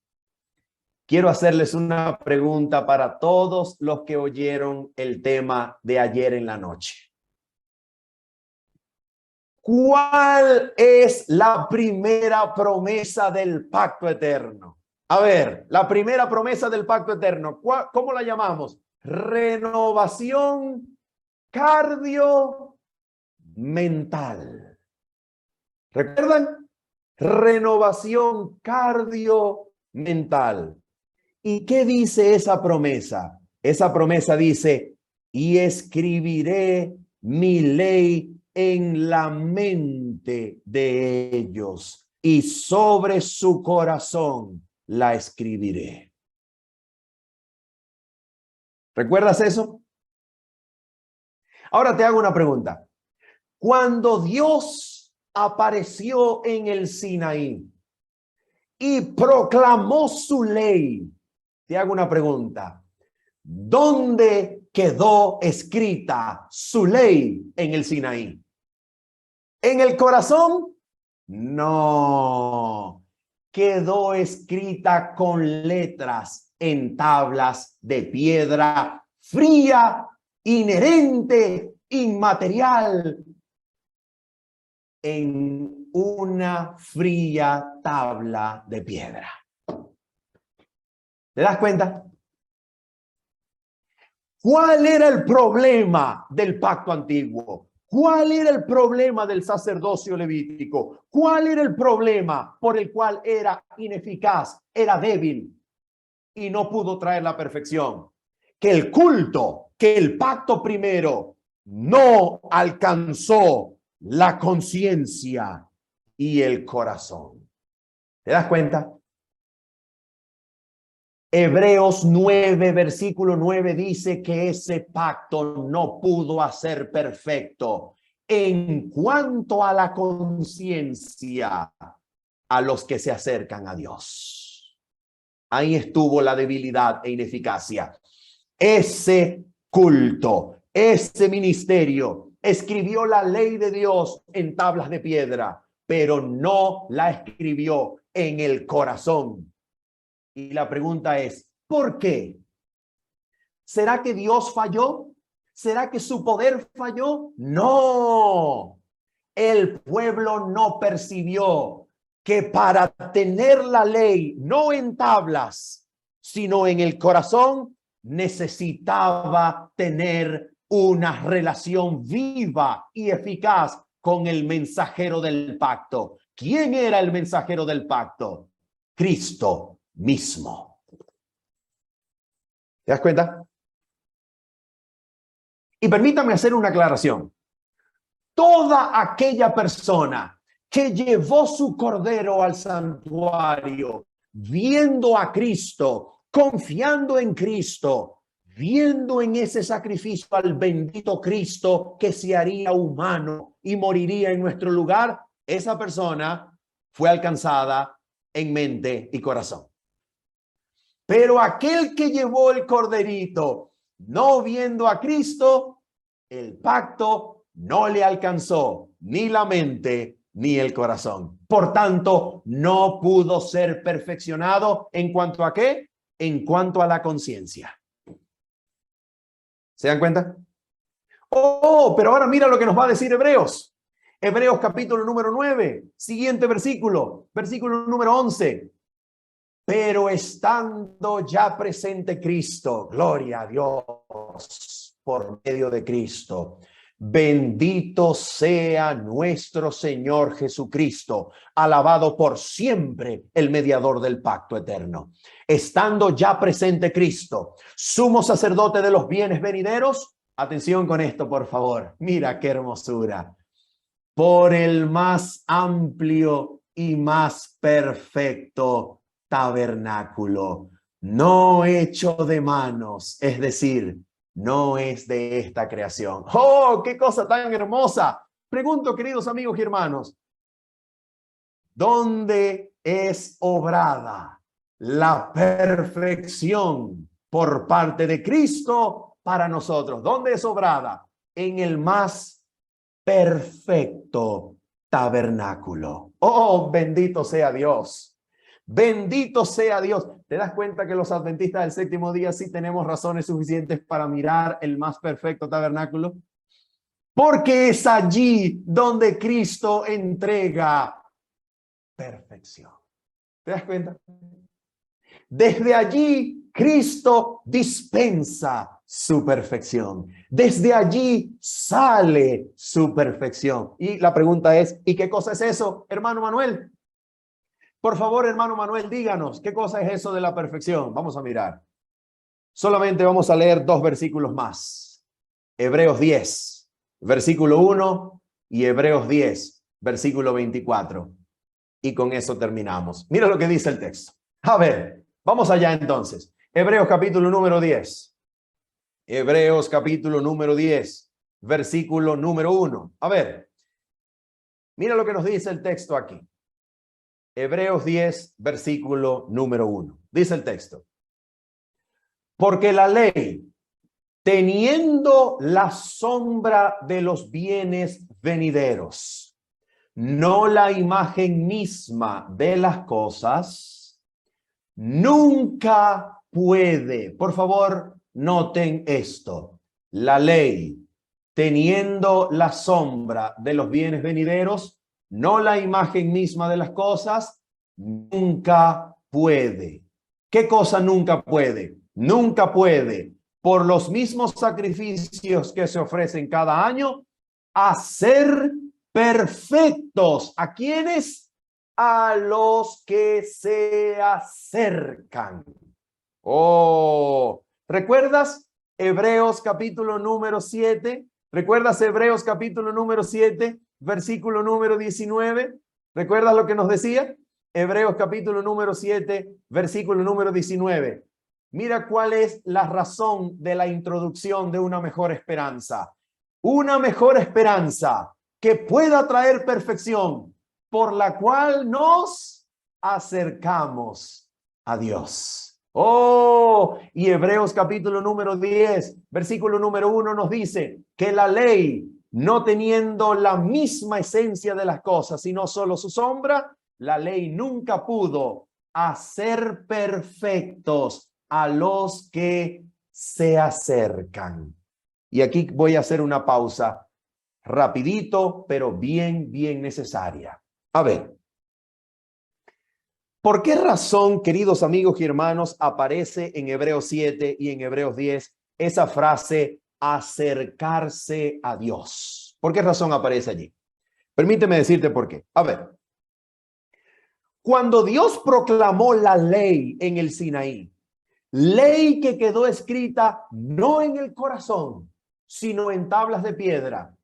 quiero hacerles una pregunta para todos los que oyeron el tema de ayer en la noche. ¿Cuál es la primera promesa del pacto eterno? A ver, la primera promesa del pacto eterno, ¿cómo la llamamos? Renovación cardio-mental. ¿Recuerdan? Renovación cardio-mental. ¿Y qué dice esa promesa? Esa promesa dice, y escribiré mi ley en la mente de ellos, y sobre su corazón la escribiré. ¿Recuerdas eso? Ahora te hago una pregunta. Cuando Dios apareció en el Sinaí y proclamó su ley, te hago una pregunta. ¿Dónde quedó escrita su ley en el Sinaí? ¿En el corazón? No. Quedó escrita con letras en tablas de piedra fría, inherente, inmaterial, en una fría tabla de piedra. ¿Te das cuenta? ¿Cuál era el problema del pacto antiguo? ¿Cuál era el problema del sacerdocio levítico? ¿Cuál era el problema por el cual era ineficaz, era débil y no pudo traer la perfección? Que el culto, que el pacto primero no alcanzó la conciencia y el corazón. ¿Te das cuenta? Hebreos 9, versículo 9 dice que ese pacto no pudo hacer perfecto en cuanto a la conciencia a los que se acercan a Dios. Ahí estuvo la debilidad e ineficacia. Ese culto, ese ministerio escribió la ley de Dios en tablas de piedra, pero no la escribió en el corazón. Y la pregunta es, ¿por qué? ¿Será que Dios falló? ¿Será que su poder falló? No. El pueblo no percibió que para tener la ley, no en tablas, sino en el corazón, necesitaba tener una relación viva y eficaz con el mensajero del pacto. ¿Quién era el mensajero del pacto? Cristo mismo. ¿Te das cuenta? Y permítame hacer una aclaración. Toda aquella persona que llevó su cordero al santuario, viendo a Cristo, confiando en Cristo, viendo en ese sacrificio al bendito Cristo que se haría humano y moriría en nuestro lugar, esa persona fue alcanzada en mente y corazón. Pero aquel que llevó el corderito, no viendo a Cristo, el pacto no le alcanzó ni la mente ni el corazón. Por tanto, no pudo ser perfeccionado en cuanto a ¿qué? En cuanto a la conciencia. ¿Se dan cuenta? Oh, pero ahora mira lo que nos va a decir Hebreos. Hebreos capítulo número 9, siguiente versículo, versículo número 11. Pero estando ya presente Cristo, gloria a Dios por medio de Cristo, bendito sea nuestro Señor Jesucristo, alabado por siempre el mediador del pacto eterno. Estando ya presente Cristo, sumo sacerdote de los bienes venideros, atención con esto por favor, mira qué hermosura, por el más amplio y más perfecto tabernáculo, no hecho de manos, es decir, no es de esta creación. ¡Oh, qué cosa tan hermosa! Pregunto, queridos amigos y hermanos, ¿dónde es obrada la perfección por parte de Cristo para nosotros? ¿Dónde es obrada? En el más perfecto tabernáculo. ¡Oh, bendito sea Dios! Bendito sea Dios. ¿Te das cuenta que los adventistas del séptimo día sí tenemos razones suficientes para mirar el más perfecto tabernáculo? Porque es allí donde Cristo entrega perfección. ¿Te das cuenta? Desde allí Cristo dispensa su perfección. Desde allí sale su perfección. Y la pregunta es, ¿y qué cosa es eso, hermano Manuel? Por favor, hermano Manuel, díganos, ¿qué cosa es eso de la perfección? Vamos a mirar. Solamente vamos a leer 2 versículos más. Hebreos 10, versículo 1 y Hebreos 10, versículo 24. Y con eso terminamos. Mira lo que dice el texto. A ver, vamos allá entonces. Hebreos capítulo número 10. Hebreos capítulo número 10, versículo número 1. A ver, mira lo que nos dice el texto aquí. Hebreos 10, versículo número 1. Dice el texto. Porque la ley, teniendo la sombra de los bienes venideros, no la imagen misma de las cosas, nunca puede. Por favor, noten esto. La ley, teniendo la sombra de los bienes venideros, no la imagen misma de las cosas, nunca puede. ¿Qué cosa nunca puede? Nunca puede, por los mismos sacrificios que se ofrecen cada año, a ser perfectos. ¿A quiénes? A los que se acercan. Oh, ¿recuerdas Hebreos capítulo número 7? ¿Recuerdas Hebreos capítulo número 7, versículo número 19? ¿Recuerdas lo que nos decía? Hebreos capítulo número 7, versículo número 19. Mira cuál es la razón de la introducción de una mejor esperanza. Una mejor esperanza que pueda traer perfección, por la cual nos acercamos a Dios. Oh, y Hebreos capítulo número 10, versículo número 1 nos dice que la ley, no teniendo la misma esencia de las cosas, sino solo su sombra, la ley nunca pudo hacer perfectos a los que se acercan. Y aquí voy a hacer una pausa rapidito, pero bien necesaria. A ver, ¿por qué razón, queridos amigos y hermanos, aparece en Hebreos 7 y en Hebreos 10 esa frase acercarse a Dios? ¿Por qué razón aparece allí? Permíteme decirte por qué. A ver, cuando Dios proclamó la ley en el Sinaí, ley que quedó escrita no en el corazón, sino en tablas de piedra.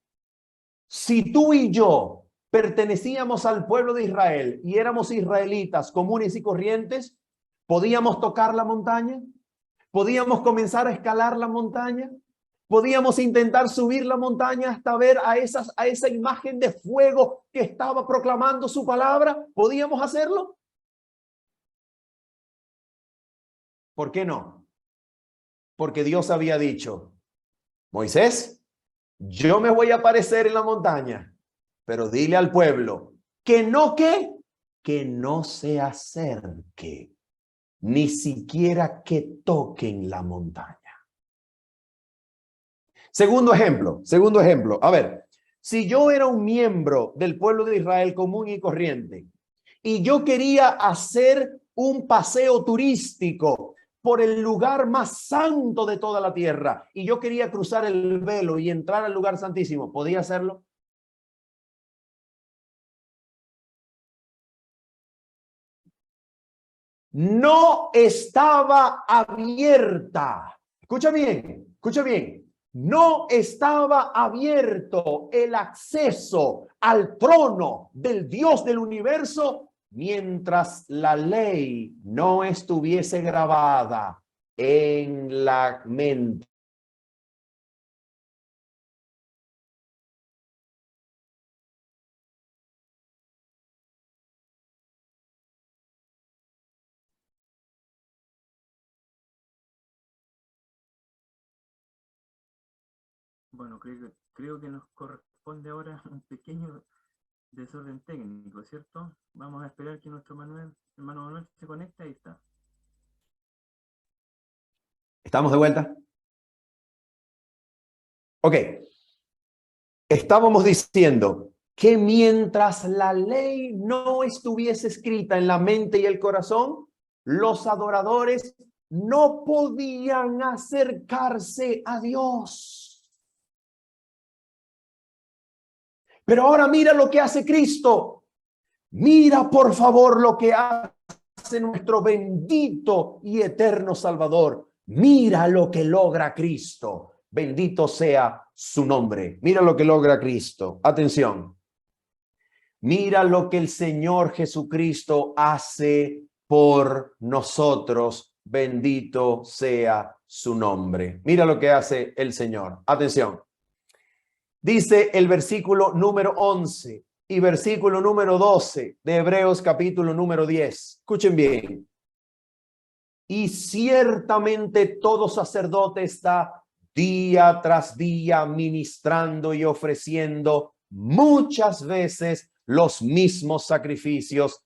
Si tú y yo pertenecíamos al pueblo de Israel y éramos israelitas comunes y corrientes, ¿podíamos tocar la montaña? ¿Podíamos comenzar a escalar la montaña? ¿Podíamos intentar subir la montaña hasta ver a esa imagen de fuego que estaba proclamando su palabra? ¿Podíamos hacerlo? ¿Por qué no? Porque Dios había dicho, Moisés, yo me voy a aparecer en la montaña, pero dile al pueblo que no se acerque, ni siquiera que toquen la montaña. Segundo ejemplo. A ver, si yo era un miembro del pueblo de Israel común y corriente y yo quería hacer un paseo turístico por el lugar más santo de toda la tierra y yo quería cruzar el velo y entrar al lugar santísimo, ¿podía hacerlo? No estaba abierta. Escucha bien, escucha bien. No estaba abierto el acceso al trono del Dios del universo mientras la ley no estuviese grabada en la mente. Bueno, creo que nos corresponde ahora un pequeño desorden técnico, ¿cierto? Vamos a esperar que nuestro hermano Manuel se conecte. Ahí está. ¿Estamos de vuelta? Ok. Estábamos diciendo que mientras la ley no estuviese escrita en la mente y el corazón, los adoradores no podían acercarse a Dios. Pero ahora mira lo que hace Cristo. Mira, por favor, lo que hace nuestro bendito y eterno Salvador. Mira lo que logra Cristo. Bendito sea su nombre. Mira lo que logra Cristo. Atención. Mira lo que el Señor Jesucristo hace por nosotros. Bendito sea su nombre. Mira lo que hace el Señor. Atención. Dice el versículo número 11 y versículo número 12 de Hebreos capítulo número 10. Escuchen bien. Y ciertamente todo sacerdote está día tras día ministrando y ofreciendo muchas veces los mismos sacrificios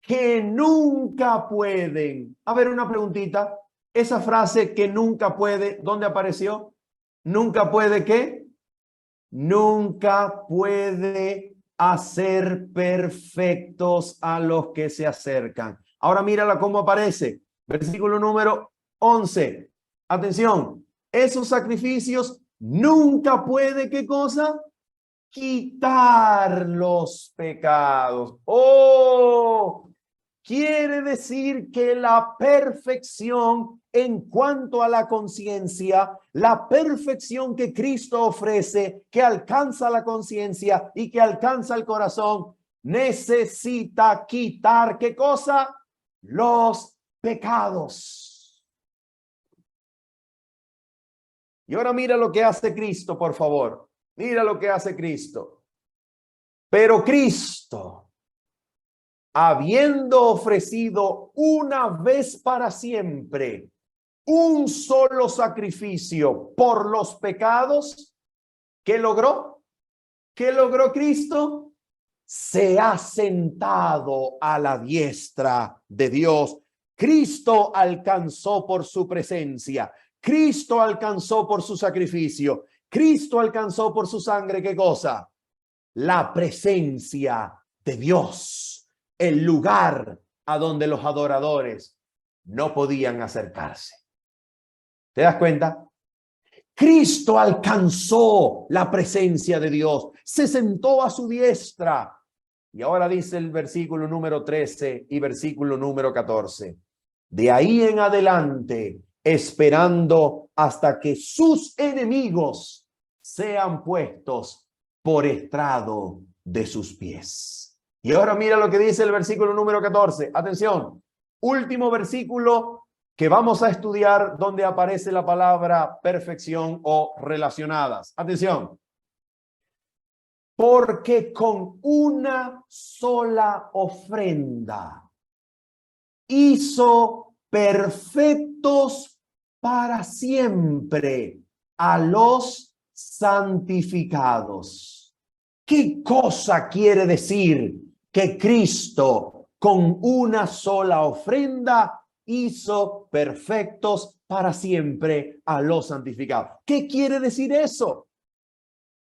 que nunca pueden. A ver, una preguntita. Esa frase que nunca puede, ¿dónde apareció? ¿Nunca puede qué? Nunca puede hacer perfectos a los que se acercan. Ahora mírala cómo aparece. Versículo número 11. Atención. Esos sacrificios nunca puede, ¿qué cosa? quitar los pecados. ¡Oh! Quiere decir que la perfección en cuanto a la conciencia, la perfección que Cristo ofrece, que alcanza la conciencia y que alcanza el corazón, necesita quitar, ¿qué cosa? Los pecados. Y ahora mira lo que hace Cristo, por favor. Mira lo que hace Cristo. Pero Cristo, habiendo ofrecido una vez para siempre un solo sacrificio por los pecados, ¿qué logró? ¿Qué logró Cristo? Se ha sentado a la diestra de Dios. Cristo alcanzó por su presencia. Cristo alcanzó por su sacrificio. Cristo alcanzó por su sangre, ¿qué cosa? La presencia de Dios. El lugar a donde los adoradores no podían acercarse. ¿Te das cuenta? Cristo alcanzó la presencia de Dios, se sentó a su diestra. Y ahora dice el versículo número 13 y versículo número 14. De ahí en adelante, esperando hasta que sus enemigos sean puestos por estrado de sus pies. Y ahora mira lo que dice el versículo número 14. Atención, último versículo que vamos a estudiar donde aparece la palabra perfección o relacionadas. Atención. Porque con una sola ofrenda hizo perfectos para siempre a los santificados. ¿Qué cosa quiere decir que Cristo con una sola ofrenda hizo perfectos para siempre a los santificados? ¿Qué quiere decir eso?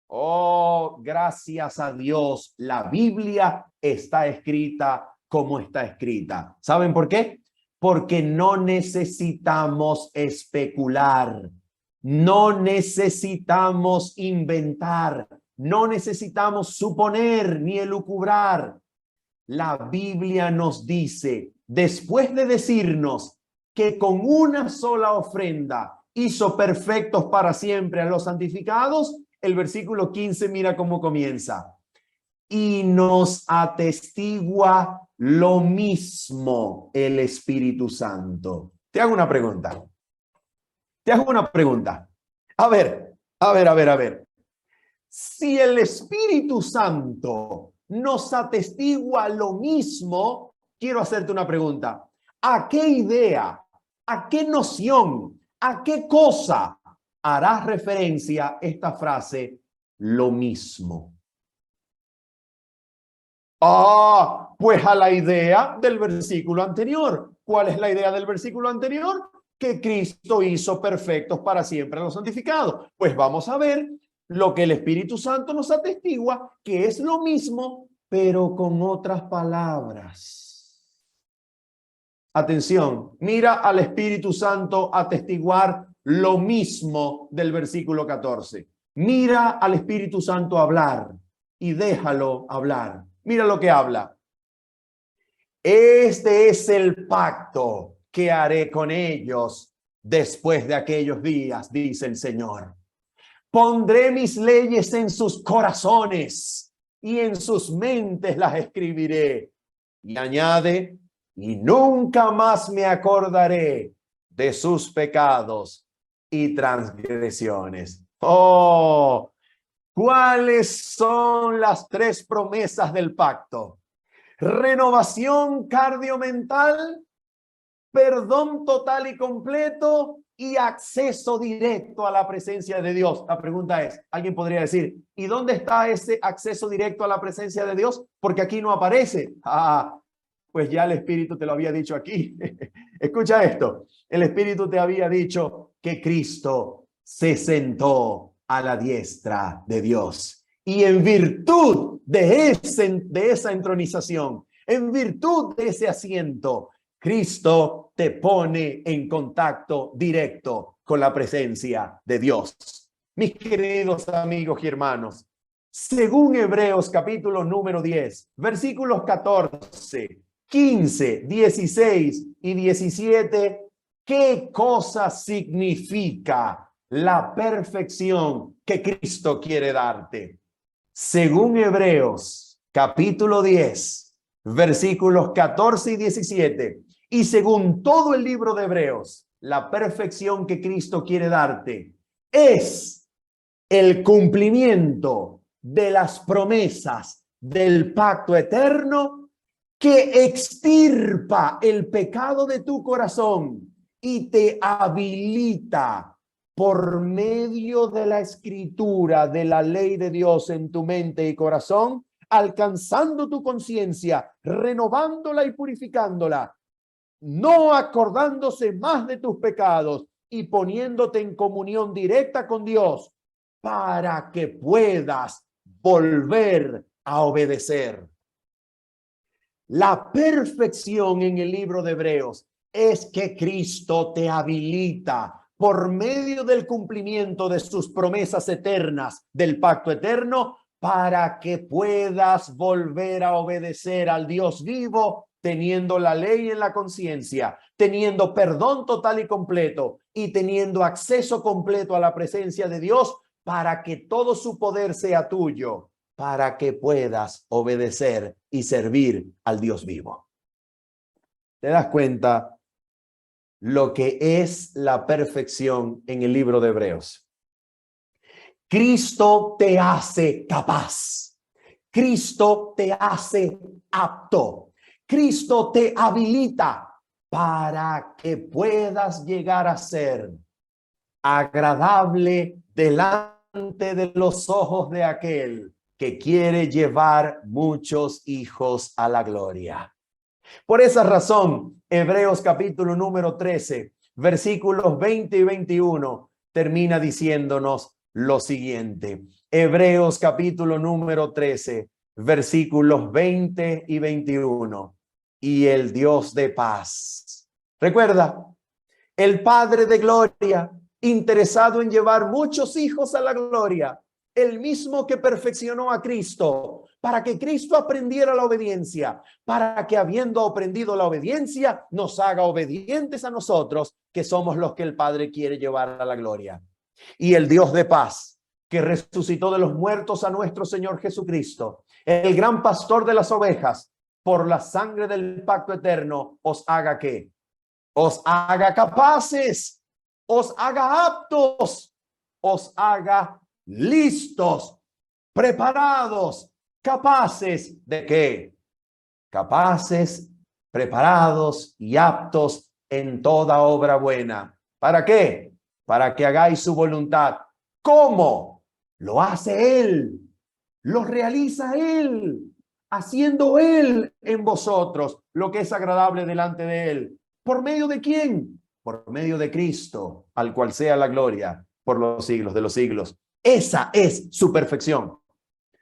Oh, gracias a Dios, la Biblia está escrita como está escrita. ¿Saben por qué? Porque no necesitamos especular, no necesitamos inventar, no necesitamos suponer ni elucubrar. La Biblia nos dice, después de decirnos que con una sola ofrenda hizo perfectos para siempre a los santificados, el versículo 15 mira cómo comienza. Y nos atestigua lo mismo el Espíritu Santo. Te hago una pregunta. A ver. Si el Espíritu Santo nos atestigua lo mismo, quiero hacerte una pregunta. ¿A qué idea, a qué noción, a qué cosa hará referencia esta frase, lo mismo? Pues a la idea del versículo anterior. ¿Cuál es la idea del versículo anterior? Que Cristo hizo perfectos para siempre a los santificados. Pues vamos a ver lo que el Espíritu Santo nos atestigua, que es lo mismo, pero con otras palabras. Atención, mira al Espíritu Santo atestiguar lo mismo del versículo 14. Mira al Espíritu Santo hablar y déjalo hablar. Mira lo que habla. Este es el pacto que haré con ellos después de aquellos días, dice el Señor. Pondré mis leyes en sus corazones y en sus mentes las escribiré. Y añade, y nunca más me acordaré de sus pecados y transgresiones. Oh, ¿cuáles son las tres promesas del pacto? Renovación cardiomental, perdón total y completo y acceso directo a la presencia de Dios. La pregunta es, alguien podría decir, ¿y dónde está ese acceso directo a la presencia de Dios? Porque aquí no aparece. Pues ya el Espíritu te lo había dicho aquí. Escucha esto. El Espíritu te había dicho que Cristo se sentó a la diestra de Dios. Y en virtud de esa entronización, en virtud de ese asiento, Cristo te pone en contacto directo con la presencia de Dios. Mis queridos amigos y hermanos, Según Hebreos capítulo número 10, versículos 14, 15, 16 y 17, ¿qué cosa significa la perfección que Cristo quiere darte? Según Hebreos capítulo 10, versículos 14 y 17, y según todo el libro de Hebreos, la perfección que Cristo quiere darte es el cumplimiento de las promesas del pacto eterno que extirpa el pecado de tu corazón y te habilita por medio de la escritura de la ley de Dios en tu mente y corazón, alcanzando tu conciencia, renovándola y purificándola, no acordándose más de tus pecados y poniéndote en comunión directa con Dios para que puedas volver a obedecer. La perfección en el libro de Hebreos es que Cristo te habilita por medio del cumplimiento de sus promesas eternas del pacto eterno para que puedas volver a obedecer al Dios vivo, teniendo la ley en la conciencia, teniendo perdón total y completo y teniendo acceso completo a la presencia de Dios para que todo su poder sea tuyo, para que puedas obedecer y servir al Dios vivo. ¿Te das cuenta lo que es la perfección en el libro de Hebreos? Cristo te hace capaz. Cristo te hace apto. Cristo te habilita para que puedas llegar a ser agradable delante de los ojos de aquel que quiere llevar muchos hijos a la gloria. Por esa razón, Hebreos capítulo número 13, versículos 20 y 21, termina diciéndonos lo siguiente. Hebreos capítulo número 13, versículos 20 y 21. Y el Dios de paz. Recuerda, el Padre de gloria, interesado en llevar muchos hijos a la gloria, el mismo que perfeccionó a Cristo, para que Cristo aprendiera la obediencia, para que habiendo aprendido la obediencia, nos haga obedientes a nosotros, que somos los que el Padre quiere llevar a la gloria. Y el Dios de paz, que resucitó de los muertos a nuestro Señor Jesucristo, el gran pastor de las ovejas, por la sangre del pacto eterno, os haga ¿qué? Os haga capaces, os haga aptos, os haga listos, preparados, capaces ¿de qué? Capaces, preparados y aptos en toda obra buena. ¿Para qué? Para que hagáis su voluntad. ¿Cómo? Lo hace Él, lo realiza Él, haciendo Él en vosotros lo que es agradable delante de Él. ¿Por medio de quién? Por medio de Cristo, al cual sea la gloria por los siglos de los siglos. Esa es su perfección.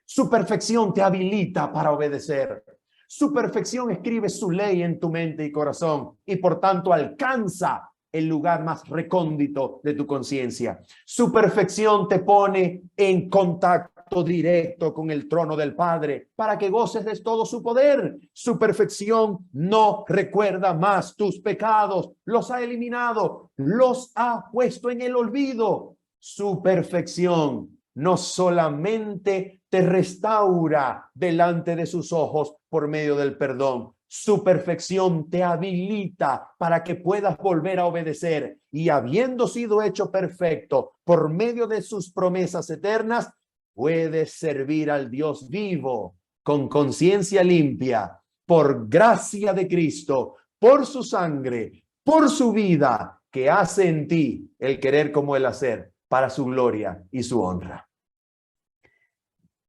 Su perfección te habilita para obedecer. Su perfección escribe su ley en tu mente y corazón y por tanto alcanza el lugar más recóndito de tu conciencia. Su perfección te pone en contacto directo con el trono del Padre para que goces de todo su poder. Su perfección no recuerda más tus pecados, los ha eliminado, los ha puesto en el olvido. Su perfección no solamente te restaura delante de sus ojos por medio del perdón, su perfección te habilita para que puedas volver a obedecer y habiendo sido hecho perfecto por medio de sus promesas eternas, puedes servir al Dios vivo con conciencia limpia, por gracia de Cristo, por su sangre, por su vida que hace en ti el querer como el hacer para su gloria y su honra.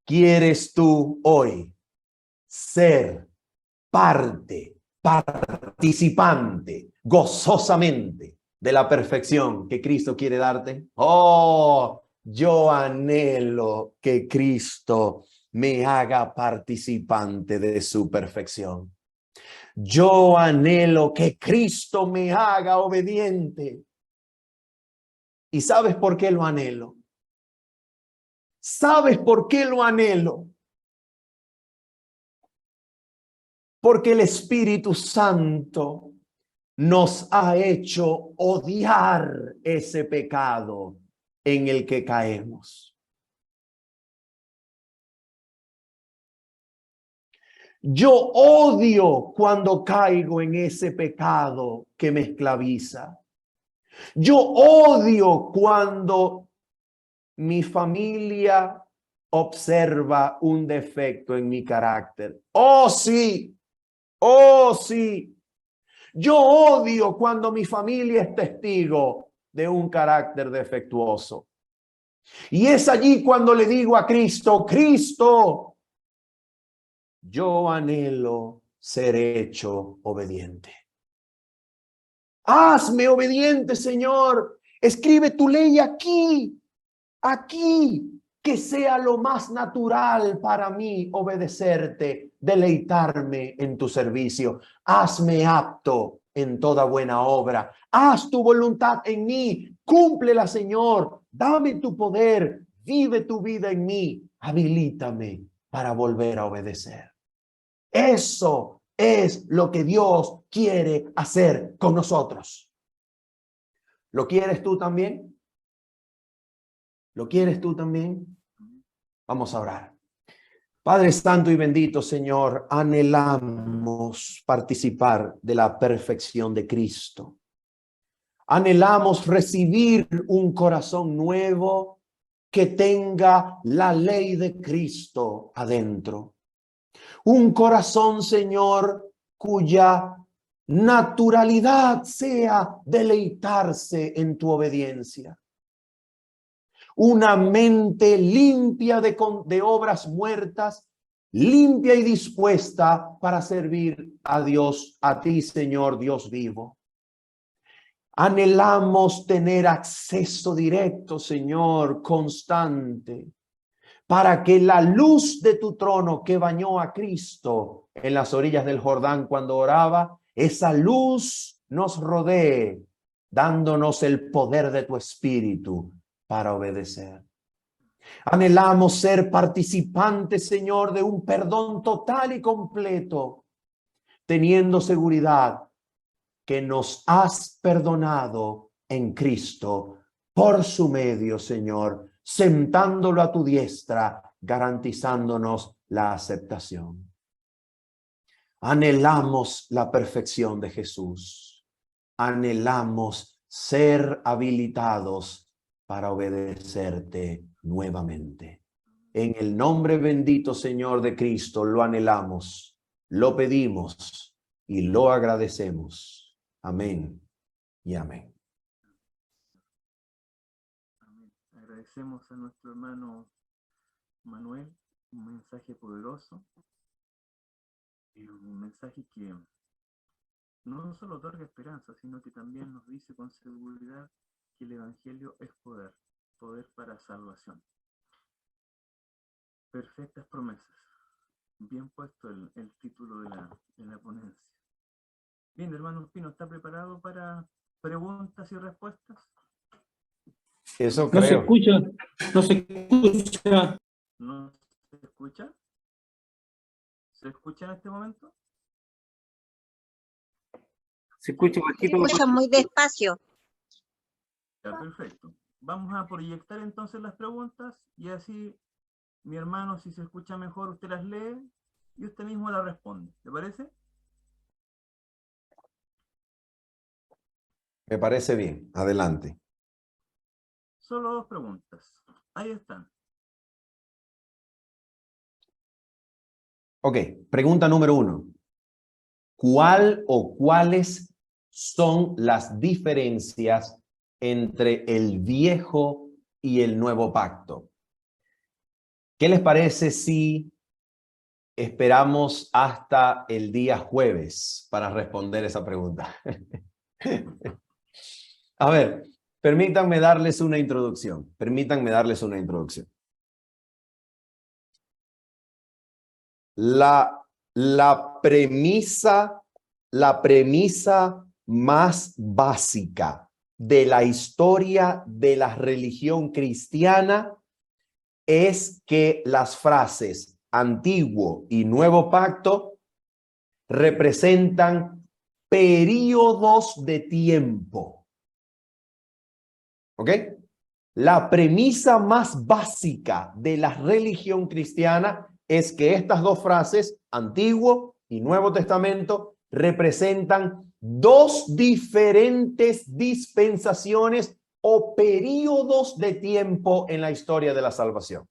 ¿Quieres tú hoy ser participante, gozosamente de la perfección que Cristo quiere darte? Oh, yo anhelo que Cristo me haga participante de su perfección. Yo anhelo que Cristo me haga obediente. ¿Y sabes por qué lo anhelo? ¿Sabes por qué lo anhelo? Porque el Espíritu Santo nos ha hecho odiar ese pecado en el que caemos. Yo odio cuando caigo en ese pecado que me esclaviza. Yo odio cuando mi familia observa un defecto en mi carácter. Oh, sí. Oh, sí. Yo odio cuando mi familia es testigo de un carácter defectuoso. Y es allí cuando le digo a Cristo, Cristo, yo anhelo ser hecho obediente. Hazme obediente, Señor. Escribe tu ley aquí, aquí, que sea lo más natural para mí obedecerte, deleitarme en tu servicio. Hazme apto en toda buena obra. Haz tu voluntad en mí. Cúmplela, Señor. Dame tu poder. Vive tu vida en mí. Habilítame para volver a obedecer. Eso es lo que Dios quiere hacer con nosotros. ¿Lo quieres tú también? ¿Lo quieres tú también? Vamos a orar. Padre santo y bendito, Señor, anhelamos participar de la perfección de Cristo. Anhelamos recibir un corazón nuevo que tenga la ley de Cristo adentro. Un corazón, Señor, cuya naturalidad sea deleitarse en tu obediencia. Una mente limpia de obras muertas, limpia y dispuesta para servir a Dios, a ti, Señor, Dios vivo. Anhelamos tener acceso directo, Señor, constante, para que la luz de tu trono que bañó a Cristo en las orillas del Jordán cuando oraba, esa luz nos rodee, dándonos el poder de tu Espíritu para obedecer. Anhelamos ser participantes, Señor, de un perdón total y completo, teniendo seguridad que nos has perdonado en Cristo por su medio, Señor, sentándolo a tu diestra, garantizándonos la aceptación. Anhelamos la perfección de Jesús. Anhelamos ser habilitados para obedecerte nuevamente. En el nombre bendito, Señor, de Cristo, lo anhelamos, lo pedimos y lo agradecemos. Amén y amén. Amén. Agradecemos a nuestro hermano Manuel, un mensaje poderoso, un mensaje que no solo otorga esperanza, sino que también nos dice con seguridad que el Evangelio es poder, poder para salvación. Perfectas promesas. Bien puesto el título de la ponencia. Bien, hermano Pino, ¿está preparado para preguntas y respuestas? Eso No creo. se escucha, no se escucha. ¿No se escucha? ¿Se escucha en este momento? Se escucha bajito. Se escucha muy despacio. Ya, perfecto. Vamos a proyectar entonces las preguntas y así, mi hermano, si se escucha mejor, usted las lee y usted mismo las responde. ¿Le parece? Me parece bien. Adelante. Solo dos preguntas. Ahí están. Ok, pregunta número 1. ¿Cuál o cuáles son las diferencias entre el viejo y el nuevo pacto? ¿Qué les parece si esperamos hasta el día jueves para responder esa pregunta? A ver, permítanme darles una introducción. La premisa más básica de la historia de la religión cristiana es que las frases Antiguo y Nuevo Pacto representan períodos de tiempo. ¿Ok? La premisa más básica de la religión cristiana es que estas dos frases, Antiguo y Nuevo Testamento, representan dos diferentes dispensaciones o períodos de tiempo en la historia de la salvación.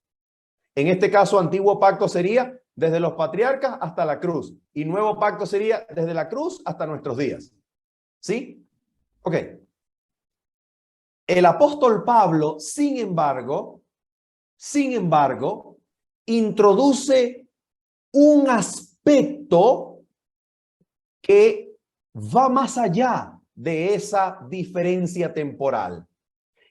En este caso, Antiguo Pacto sería desde los patriarcas hasta la cruz y Nuevo Pacto sería desde la cruz hasta nuestros días. ¿Sí? Ok. El apóstol Pablo, sin embargo, introduce un aspecto que va más allá de esa diferencia temporal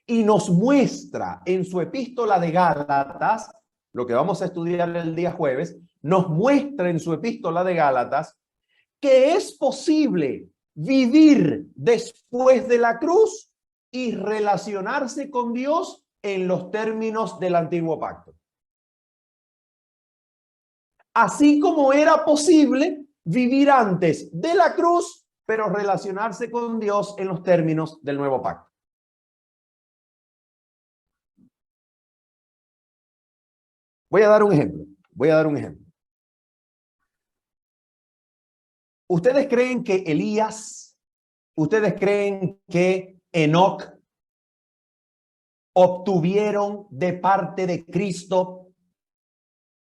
y nos muestra en su epístola de Gálatas, lo que vamos a estudiar el día jueves, nos muestra en su epístola de Gálatas que es posible vivir después de la cruz y relacionarse con Dios en los términos del Antiguo Pacto. Así como era posible vivir antes de la cruz, pero relacionarse con Dios en los términos del Nuevo Pacto. Voy a dar un ejemplo. ¿Ustedes creen que Elías, ustedes creen que Enoc obtuvieron de parte de Cristo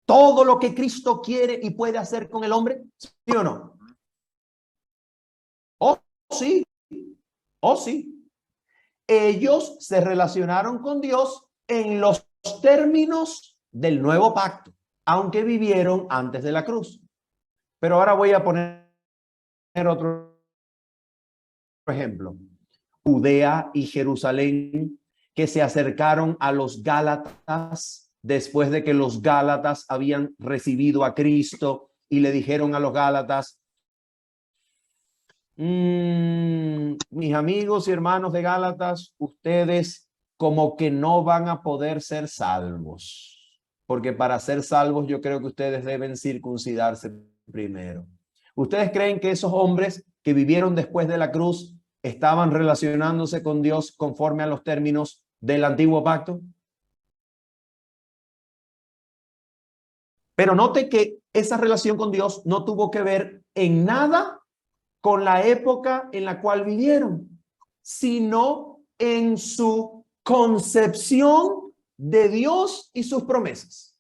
todo lo que Cristo quiere y puede hacer con el hombre? ¿Sí o no? Oh, sí. Oh, sí. Ellos se relacionaron con Dios en los términos del nuevo pacto, aunque vivieron antes de la cruz. Pero ahora voy a poner otro ejemplo. Judea y Jerusalén, que se acercaron a los Gálatas después de que los Gálatas habían recibido a Cristo y le dijeron a los Gálatas: mis amigos y hermanos de Gálatas, ustedes como que no van a poder ser salvos, porque para ser salvos yo creo que ustedes deben circuncidarse primero. ¿Ustedes creen que esos hombres que vivieron después de la cruz estaban relacionándose con Dios conforme a los términos del Antiguo Pacto? Pero note que esa relación con Dios no tuvo que ver en nada con la época en la cual vivieron, sino en su concepción de Dios y sus promesas.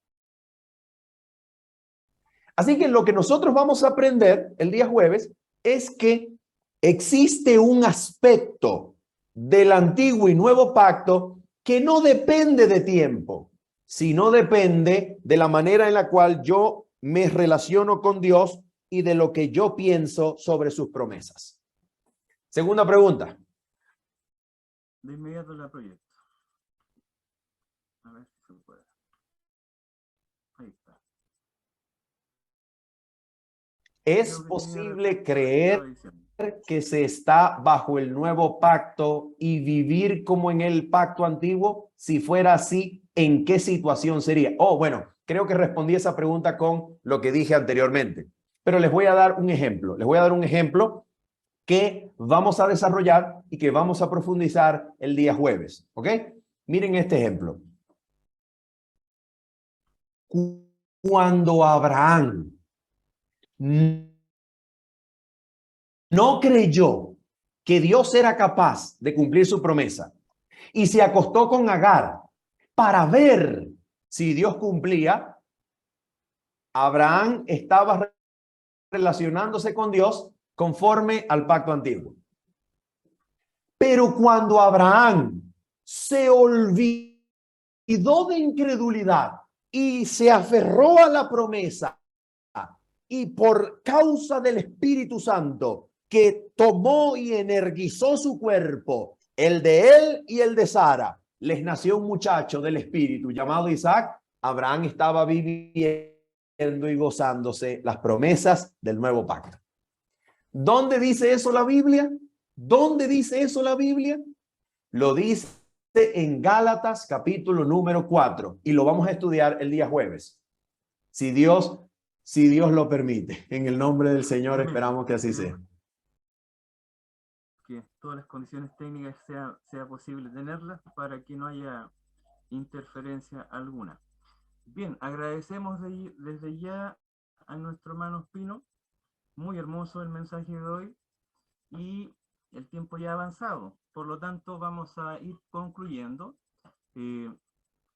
Así que lo que nosotros vamos a aprender el día jueves es que existe un aspecto del Antiguo y Nuevo Pacto que no depende de tiempo, sino depende de la manera en la cual yo me relaciono con Dios y de lo que yo pienso sobre sus promesas. Segunda pregunta. De inmediato la proyecto. A ver si se puede. Ahí está. ¿Es posible creer que se está bajo el nuevo pacto y vivir como en el pacto antiguo? Si fuera así, ¿en qué situación sería? Oh, bueno, creo que respondí esa pregunta con lo que dije anteriormente. Pero les voy a dar un ejemplo. Les voy a dar un ejemplo que vamos a desarrollar y que vamos a profundizar el día jueves. ¿Ok? Miren este ejemplo. Cuando Abraham no creyó que Dios era capaz de cumplir su promesa y se acostó con Agar para ver si Dios cumplía, Abraham estaba relacionándose con Dios conforme al pacto antiguo. Pero cuando Abraham se olvidó de incredulidad y se aferró a la promesa, y por causa del Espíritu Santo que tomó y energizó su cuerpo, el de él y el de Sara, les nació un muchacho del Espíritu llamado Isaac. Abraham estaba viviendo y gozándose las promesas del nuevo pacto. ¿Dónde dice eso la Biblia? ¿Dónde dice eso la Biblia? Lo dice en Gálatas capítulo número 4 y lo vamos a estudiar el día jueves. Si Dios lo permite. En el nombre del Señor esperamos que así sea. Que todas las condiciones técnicas sea posible tenerlas para que no haya interferencia alguna. Bien, agradecemos desde ya a nuestro hermano Espino. Muy hermoso el mensaje de hoy y el tiempo ya ha avanzado. Por lo tanto, vamos a ir concluyendo,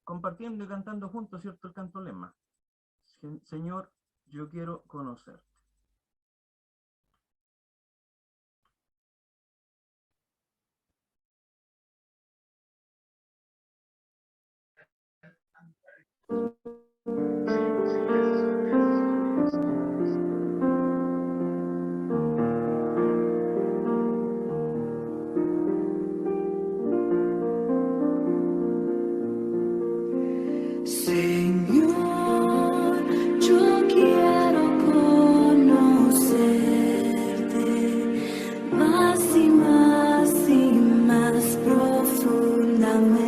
compartiendo y cantando juntos, ¿cierto? El canto lema. Señor, yo quiero conocerte. Señor, yo quiero conocerte más y más y más profundamente.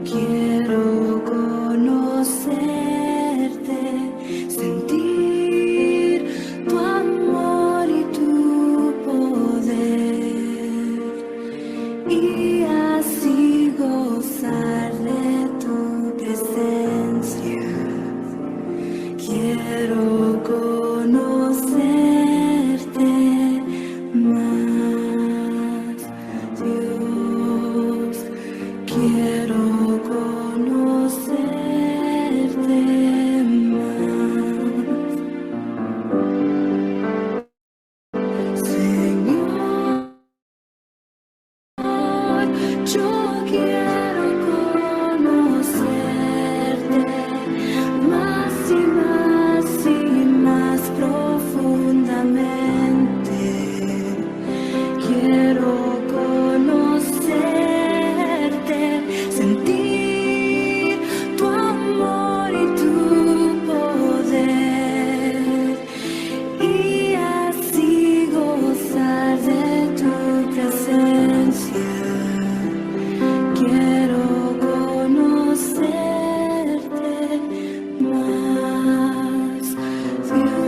Quiero conocerte, sentir tu amor y tu poder y así gozar de tu presencia. Quiero conocerte más, Dios. Quiero conocerte más, Señor. Yo quiero conocerte más y más y más profundamente. Quiero conocerte, sentir tu amor y tu poder y así gozar de tu presencia. Quiero conocerte más, Dios.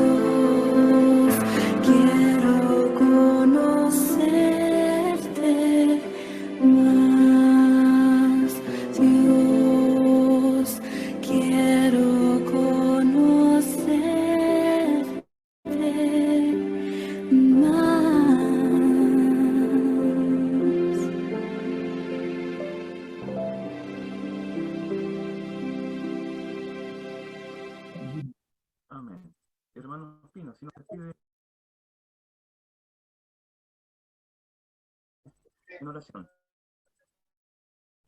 Quiero conocerte más, Dios. Quiero conocerte más. Amén. Hermano Espino, si nos recibe en oración.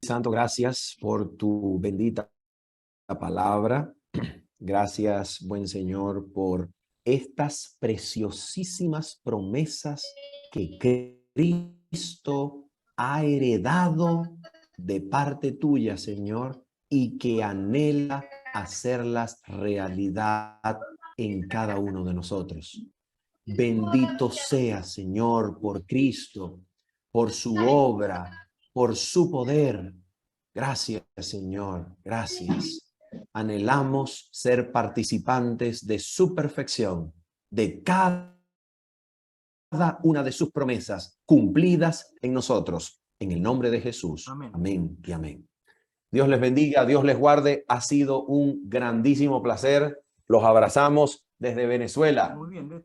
Santo, gracias por tu bendita palabra. Gracias, buen Señor, por estas preciosísimas promesas que Cristo ha heredado de parte tuya, Señor, y que anhela hacerlas realidad en cada uno de nosotros. Bendito sea, Señor, por Cristo, por su obra, por su poder. Gracias, Señor, gracias. Anhelamos ser participantes de su perfección, de cada una de sus promesas cumplidas en nosotros. En el nombre de Jesús. Amén. Amén y amén. Dios les bendiga, Dios les guarde. Ha sido un grandísimo placer. Los abrazamos desde Venezuela. Muy bien, de esta